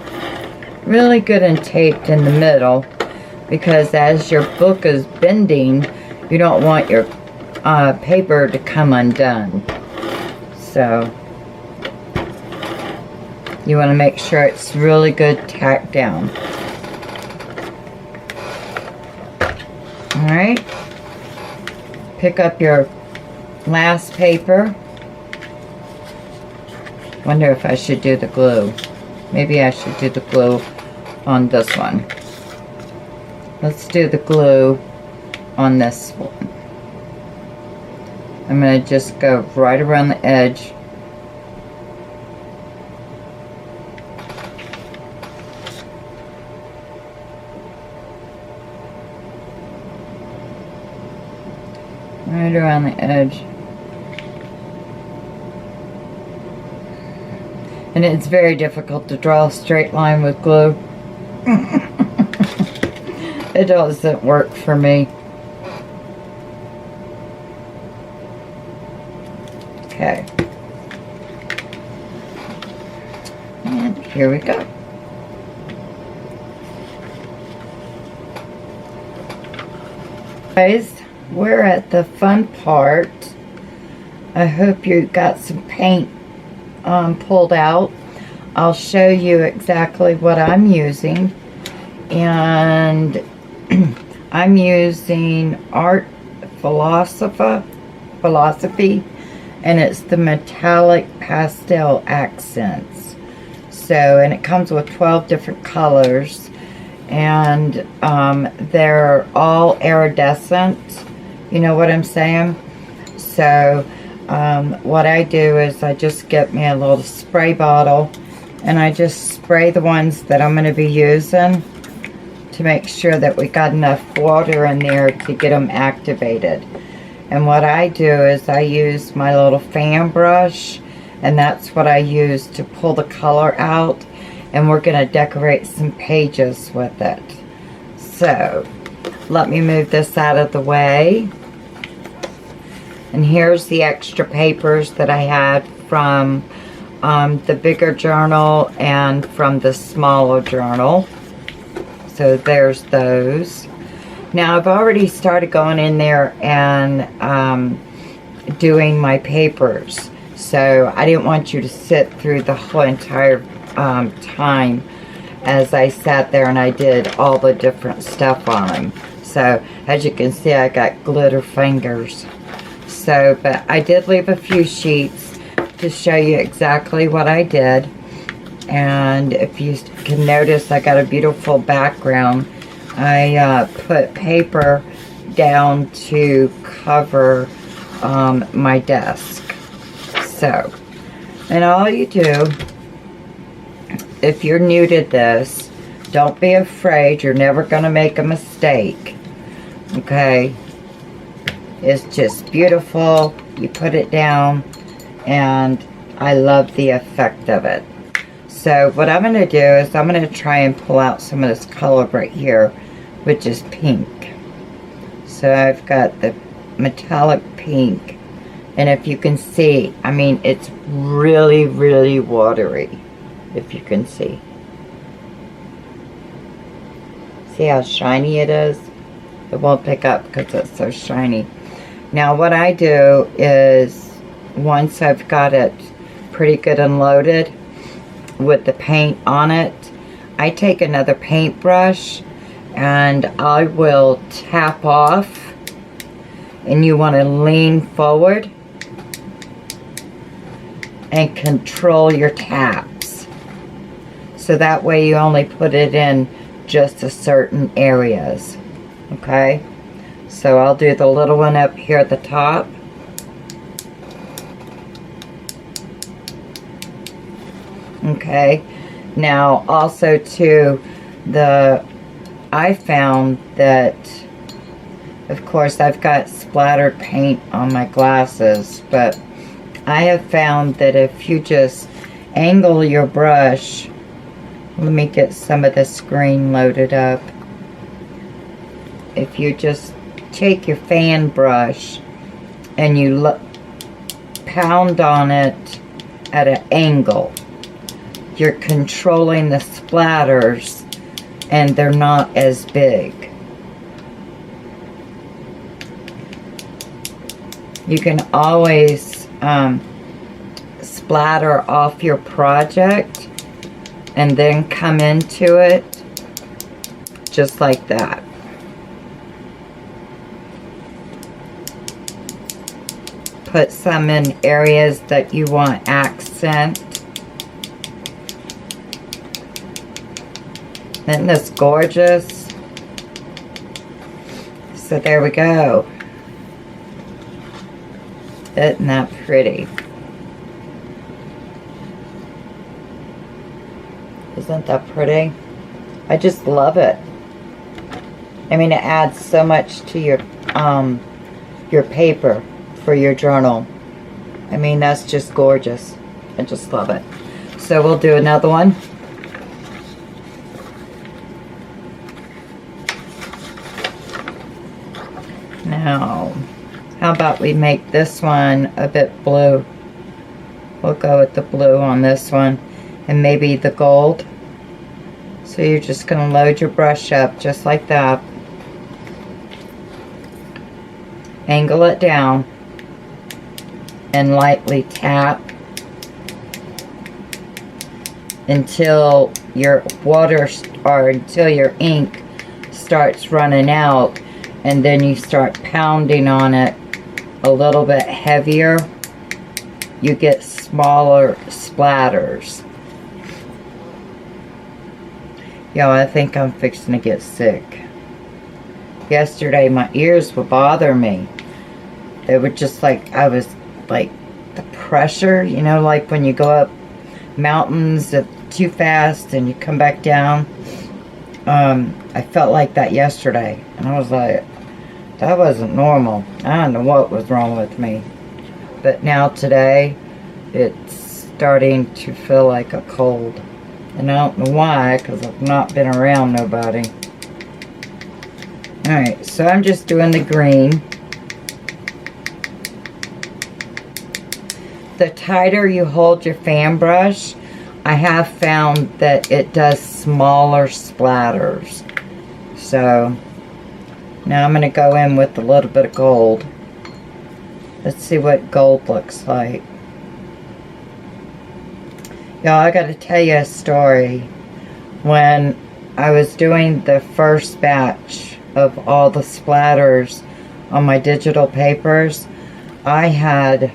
really good and taped in the middle, because as your book is bending, you don't want your paper to come undone. So you want to make sure it's really good tacked down. Alright, pick up your last paper. Wonder if I should do the glue. Maybe I should do the glue on this one. Let's do the glue on this one. I'm going to just go right around the edge. Right around the edge. And it's very difficult to draw a straight line with glue. It doesn't work for me. Okay. And here we go. Guys, we're at the fun part. I hope you got some paint pulled out. I'll show you exactly what I'm using. And I'm using Art Philosophy, and it's the metallic pastel accents. So, and it comes with 12 different colors, and they're all iridescent. You know what I'm saying? So what I do is I just get me a little spray bottle, and I just spray the ones that I'm going to be using to make sure that we got enough water in there to get them activated. And what I do is I use my little fan brush, and that's what I use to pull the color out, and we're going to decorate some pages with it. So let me move this out of the way. And here's the extra papers that I had from the bigger journal and from the smaller journal. So there's those. Now I've already started going in there and doing my papers. So I didn't want you to sit through the whole entire time as I sat there and I did all the different stuff on them. So as you can see, I got glitter fingers. So, but I did leave a few sheets to show you exactly what I did. And if you can notice, I got a beautiful background. I put paper down to cover my desk. So, and all you do, if you're new to this, don't be afraid. You're never going to make a mistake. Okay? It's just beautiful. You put it down, and I love the effect of it. So what I'm going to do is I'm going to try and pull out some of this color right here, which is pink. So I've got the metallic pink, and if you can see, I mean, it's really, really watery, if you can see. See how shiny it is? It won't pick up because it's so shiny. Now what I do is, once I've got it pretty good and loaded with the paint on it, I take another paintbrush and I will tap off, and you want to lean forward and control your taps. So that way you only put it in just a certain areas. Okay? So I'll do the little one up here at the top. Okay. Now also too, I found that, of course, I've got splattered paint on my glasses, but I have found that if you just angle your brush, let me get some of the screen loaded up. If you just take your fan brush and you pound on it at an angle. You're controlling the splatters and they're not as big. You can always splatter off your project and then come into it just like that. Put some in areas that you want accent. Isn't this gorgeous? So there we go. Isn't that pretty? Isn't that pretty? I just love it. I mean, it adds so much to your paper for your journal. I mean, that's just gorgeous. I just love it. So we'll do another one. Now, how about we make this one a bit blue? We'll go with the blue on this one and maybe the gold. So you're just going to load your brush up just like that. Angle it down and lightly tap until your water or until your ink starts running out, and then you start pounding on it a little bit heavier. You get smaller splatters. Yo, I think I'm fixing to get sick. Yesterday my ears would bother me. They were just like, I was like, the pressure, you know, like when you go up mountains too fast and you come back down. I felt like that yesterday, and I was like, that wasn't normal. I don't know what was wrong with me. But now today, it's starting to feel like a cold. And I don't know why, because I've not been around nobody. Alright, so I'm just doing the green. The tighter you hold your fan brush, I have found that it does smaller splatters. So, now I'm going to go in with a little bit of gold. Let's see what gold looks like. Y'all, I got to tell you a story. When I was doing the first batch of all the splatters on my digital papers, I had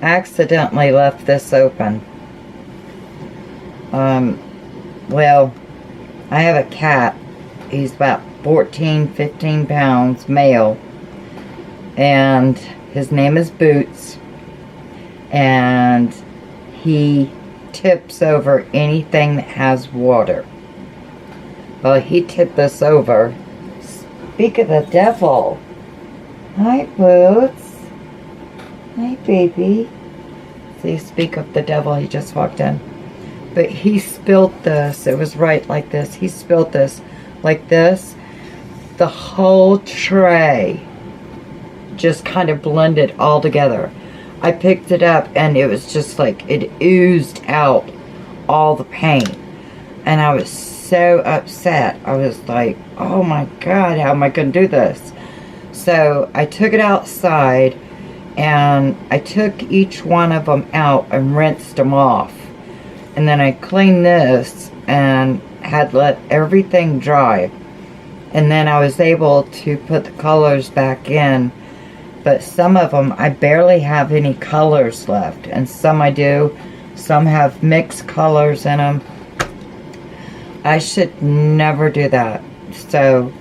accidentally left this open. Well, I have a cat. He's about 14, 15 pounds, male. And his name is Boots. And he tips over anything that has water. Well, he tipped this over. Speak of the devil. Hi, Boots. Hi, baby. See, speak of the devil, he just walked in. But he spilled this. It was right like this. He spilled this like this. The whole tray just kind of blended all together. I picked it up and it was just like it oozed out all the paint. And I was so upset. I was like, oh my God, how am I going to do this? So I took it outside and I took each one of them out and rinsed them off. And then I cleaned this and had let everything dry. And then I was able to put the colors back in. But some of them, I barely have any colors left. And some I do. Some have mixed colors in them. I should never do that. So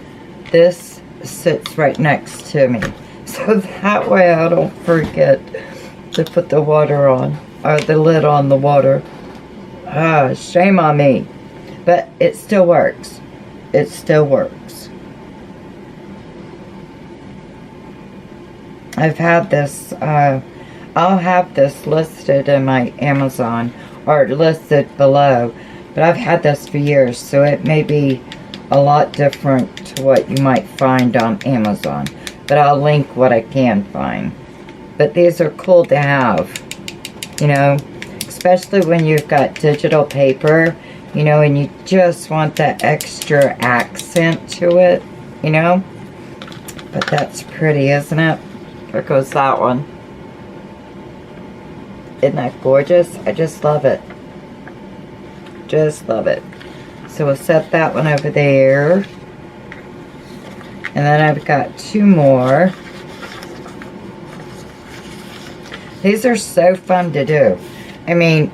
this sits right next to me. So that way I don't forget to put the water on. Or the lid on the water. Ah, shame on me. But it still works. It still works. I've had this, I'll have this listed in my Amazon, or listed below, but I've had this for years, so it may be a lot different to what you might find on Amazon, but I'll link what I can find. But these are cool to have, you know, especially when you've got digital paper, you know, and you just want that extra accent to it, you know. But that's pretty, isn't it? There goes that one. Isn't that gorgeous? I just love it. Just love it. So we'll set that one over there. And then I've got 2 more. These are so fun to do. I mean,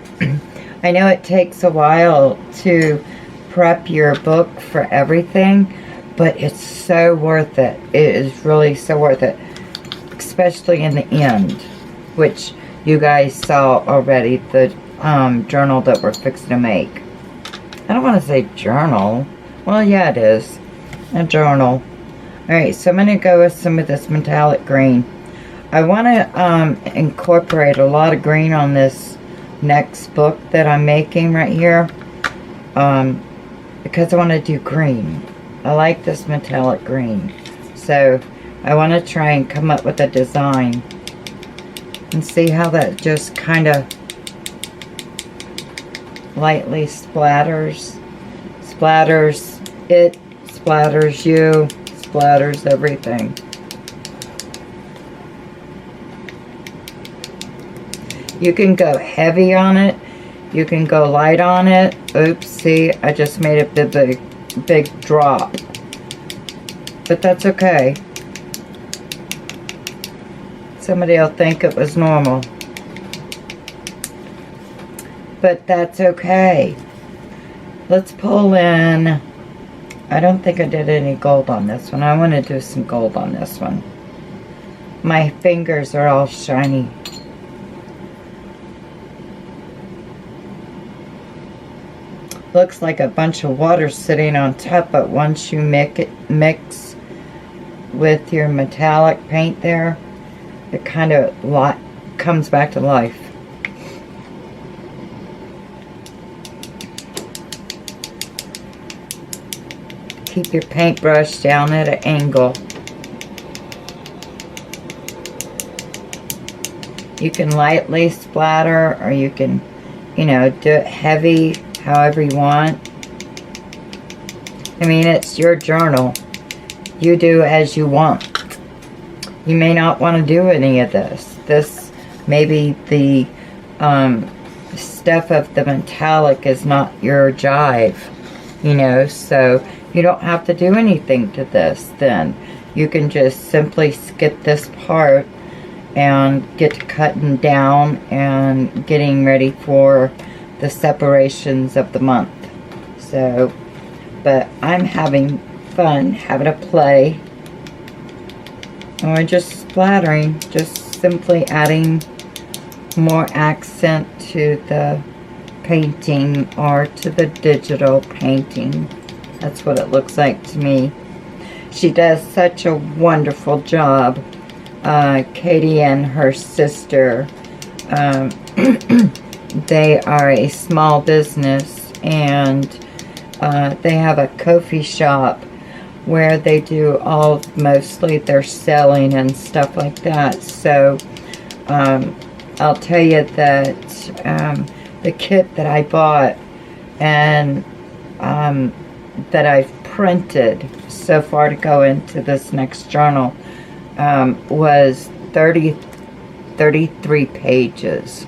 I know it takes a while to prep your book for everything, but it's so worth it. It is really so worth it. Especially in the end, which you guys saw already, the journal that we're fixing to make. I don't want to say journal. Well, yeah, it is. A journal. Alright, so I'm going to go with some of this metallic green. I want to incorporate a lot of green on this next book that I'm making right here. Because I want to do green. I like this metallic green. So I want to try and come up with a design. And see how that just kind of lightly splatters. Splatters it, splatters you, splatters everything. You can go heavy on it. You can go light on it. Oops, see, I just made a big drop. But that's okay. Somebody will think it was normal. But that's okay. Let's pull in. I don't think I did any gold on this one. I want to do some gold on this one. My fingers are all shiny. Looks like a bunch of water sitting on top, but once you mix with your metallic paint there, it kind of comes back to life. Keep your paintbrush down at an angle. You can lightly splatter, or you can, you know, do it heavy, however you want. I mean, it's your journal. You do as you want. You may not want to do any of this. This, maybe the stuff of the metallic is not your jive, you know, so you don't have to do anything to this then. You can just simply skip this part and get to cutting down and getting ready for the separations of the month. So, but I'm having fun, having a play. And we're just splattering, just simply adding more accent to the painting or to the digital painting. That's what it looks like to me. She does such a wonderful job. Katie and her sister, they are a small business, and they have a coffee shop where they do mostly their selling and stuff like that. So I'll tell you that the kit that I bought and that I've printed so far to go into this next journal was 33 pages.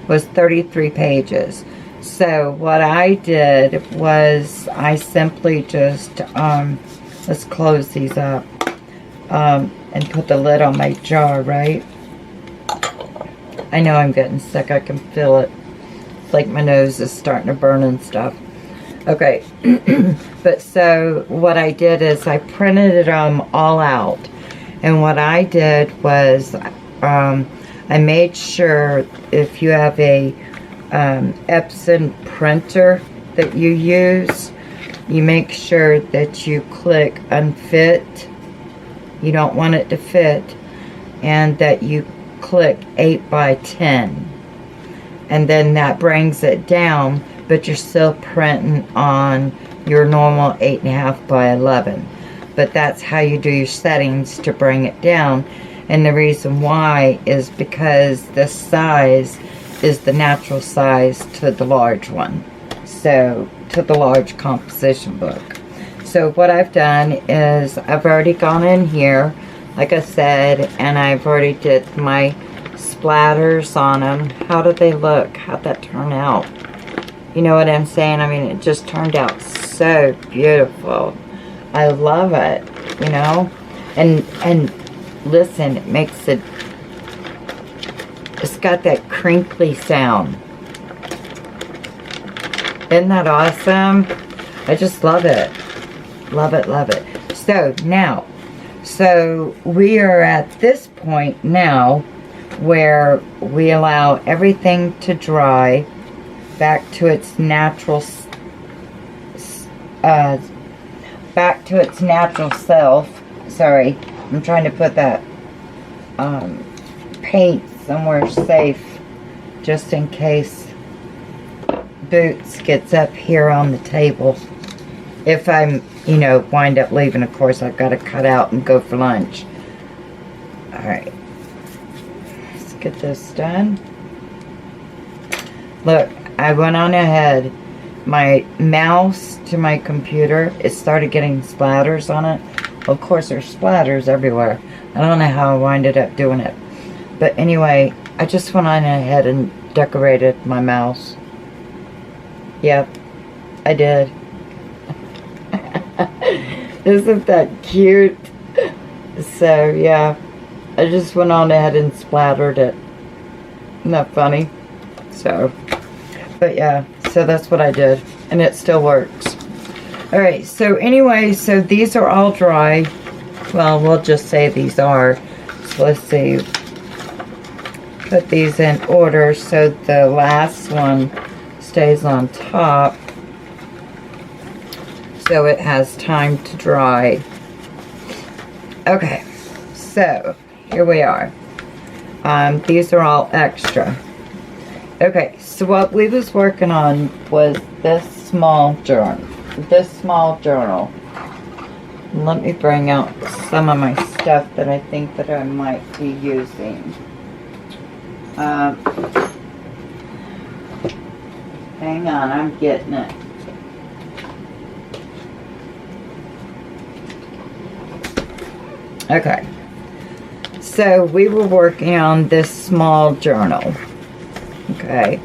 Was 33 pages. So what I did was I simply just let's close these up and put the lid on my jar, right? I know I'm getting sick. I can feel it. It's like my nose is starting to burn and stuff. Okay. But so what I did is I printed them all out. And what I did was I made sure if you have a Epson printer that you use, you make sure that you click unfit. You don't want it to fit. And that you click 8 by 10. And then that brings it down, but you're still printing on your normal 8.5 by 11. But that's how you do your settings to bring it down. And the reason why is because this size is the natural size to the large one. So, to the large composition book. So what I've done is I've already gone in here, like I said, and I've already did my splatters on them. How did they look? How'd that turn out? You know what I'm saying? I mean, it just turned out so beautiful. I love it, you know? And listen, it makes it, it's got that crinkly sound. Isn't that awesome? I just love it. Love it, love it. So now, we are at this point now where we allow everything to dry back to its natural self. Sorry, I'm trying to put that paint somewhere safe just in case Boots gets up here on the table. If I'm, you know, wind up leaving, of course, I've got to cut out and go for lunch. Alright. Let's get this done. Look, I went on ahead. My mouse to my computer, it started getting splatters on it. Of course, there's splatters everywhere. I don't know how I winded up doing it. But anyway, I just went on ahead and decorated my mouse. Yep, I did. Isn't that cute? So, yeah, I just went on ahead and splattered it. Isn't that funny? So, but yeah, so that's what I did. And it still works. Alright, so anyway, so these are all dry. Well, we'll just say these are. So let's see. Put these in order so the last one stays on top. So it has time to dry. Okay, so here we are. These are all extra. Okay, so what we was working on was this small journal. Let me bring out some of my stuff that I think that I might be using. Hang on, I'm getting it. Okay, so we were working on this small journal. Okay,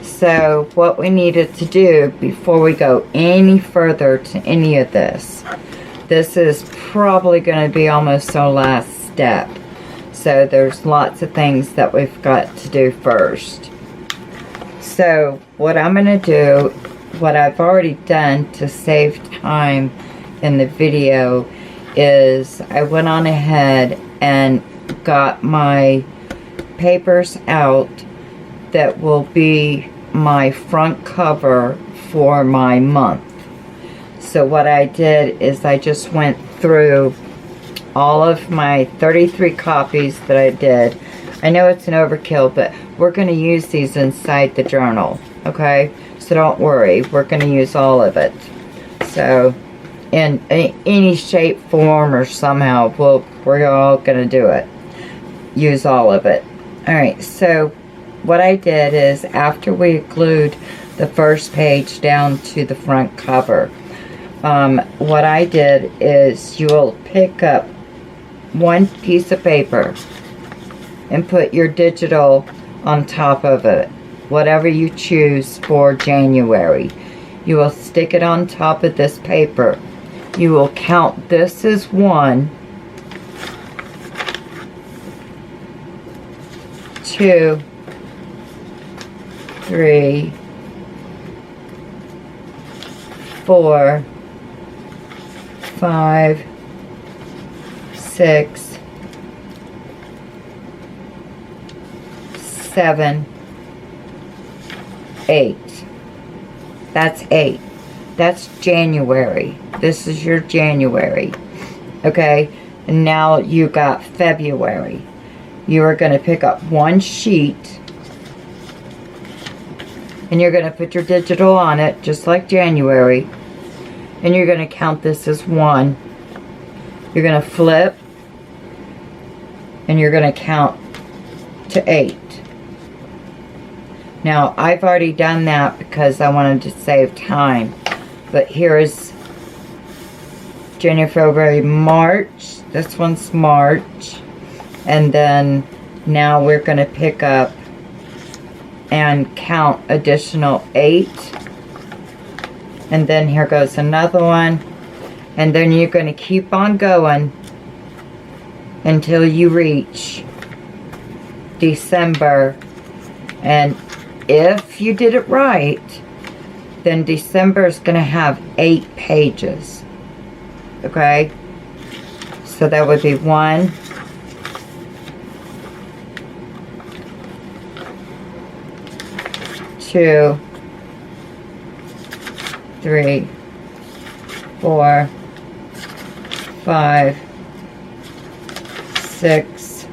so what we needed to do before we go any further to any of this is probably going to be almost our last step. So there's lots of things that we've got to do first. So what I'm going to do, what I've already done to save time in the video, is I went on ahead and got my papers out that will be my front cover for my month. So what I did is I just went through all of my 33 copies that I did. I know it's an overkill, but we're going to use these inside the journal, okay? So don't worry, we're going to use all of it. So in any shape, form, or somehow, we're all going to do it. Use all of it. Alright, so what I did is after we glued the first page down to the front cover, what I did is you'll pick up one piece of paper and put your digital on top of it, whatever you choose for January. You will stick it on top of this paper. You will count this as 1, 2, 3, 4, 5, 6, 7, 8. That's 8. That's January. This is your January. Okay? And now you got February. You are going to pick up one sheet and you're going to put your digital on it just like January, and you're going to count this as 1. You're going to flip and you're going to count to 8. Now, I've already done that because I wanted to save time. But here's January, February, March. This one's March. And then now we're going to pick up and count additional 8. And then here goes another one. And then you're going to keep on going until you reach December. And if you did it right, then December is going to have 8 pages. Okay? So that would be 1, 2, 3, 4, 5, 6,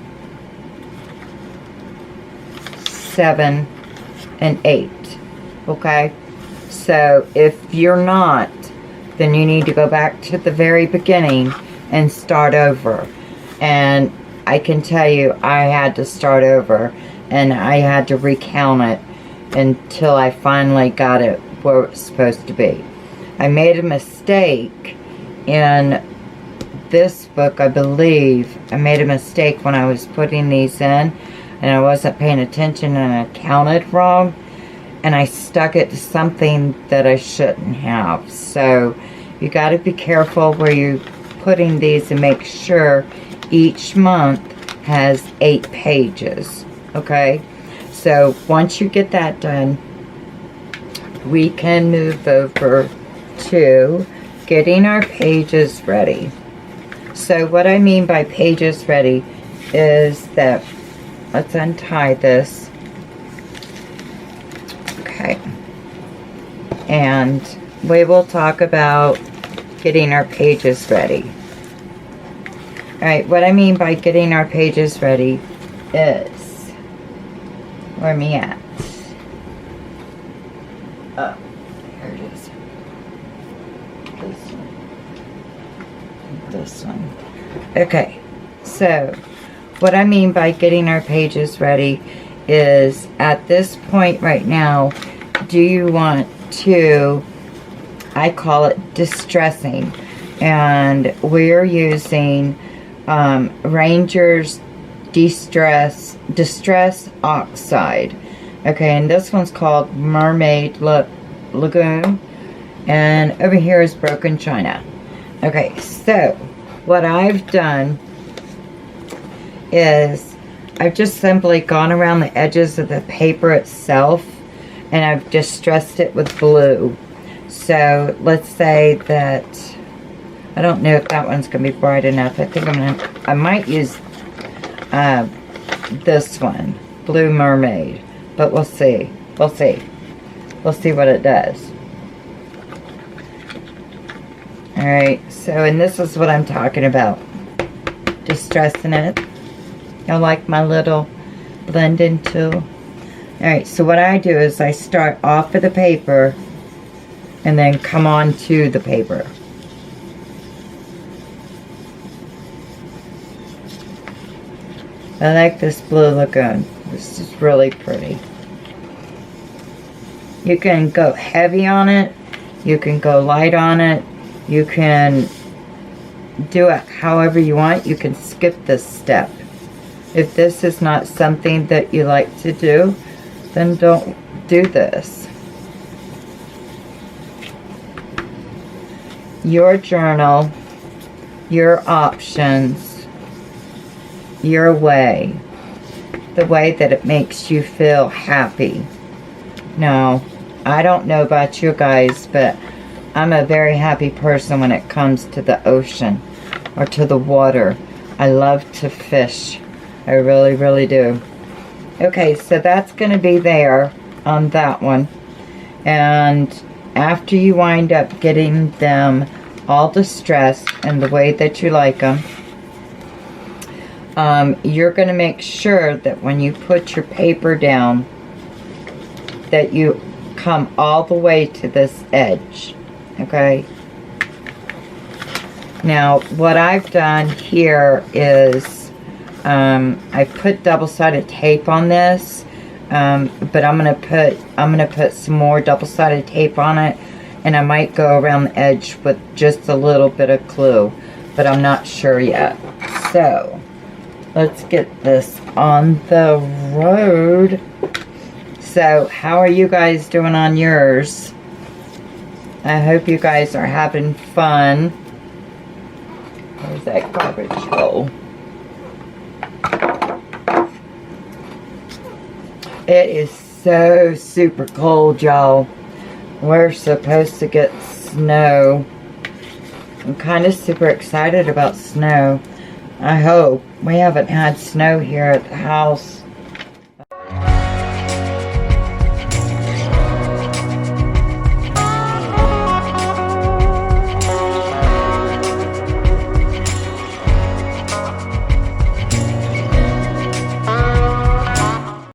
7, and 8. Okay? So if you're not, then you need to go back to the very beginning and start over. And I can tell you, I had to start over, and I had to recount it until I finally got it where it's supposed to be. I made a mistake in this book, I believe. I made a mistake when I was putting these in, and I wasn't paying attention, and I counted wrong, and I stuck it to something that I shouldn't have. So you got to be careful where you're putting these and make sure each month has 8 pages. Okay? So once you get that done, we can move over to getting our pages ready. So what I mean by pages ready is that, let's untie this. Okay. And we will talk about getting our pages ready. Alright, what I mean by getting our pages ready is, where am I at? Oh, here it is. This one. This one. Okay, so what I mean by getting our pages ready is, at this point right now, do you want to, I call it distressing, and we're using Ranger's Distress Oxide. Okay, and this one's called Mermaid Lagoon, and over here is Broken China. Okay, so what I've done is I've just simply gone around the edges of the paper itself, and I've distressed it with blue. So let's say that, I don't know if that one's going to be bright enough. I think I might use this one, Blue Mermaid. But we'll see. We'll see. We'll see what it does. Alright, so, and this is what I'm talking about. Distressing it. I like my little blending tool. Alright, so what I do is I start off of the paper and then come on to the paper. I like this Blue Lagoon. This is really pretty. You can go heavy on it. You can go light on it. You can do it however you want. You can skip this step. If this is not something that you like to do, then don't do this. Your journal, your options, your way. The way that it makes you feel happy. Now, I don't know about you guys, but I'm a very happy person when it comes to the ocean or to the water. I love to fish. I really, really do. Okay, so that's going to be there on that one. And after you wind up getting them all distressed in the way that you like them, you're going to make sure that when you put your paper down, that you come all the way to this edge. Okay? Now, what I've done here is I put double-sided tape on this, but I'm gonna put some more double-sided tape on it, and I might go around the edge with just a little bit of glue, but I'm not sure yet. So let's get this on the road. So how are you guys doing on yours? I hope you guys are having fun. Where's that garbage roll? It is so super cold, y'all. We're supposed to get snow. I'm kind of super excited about snow. I hope. We haven't had snow here at the house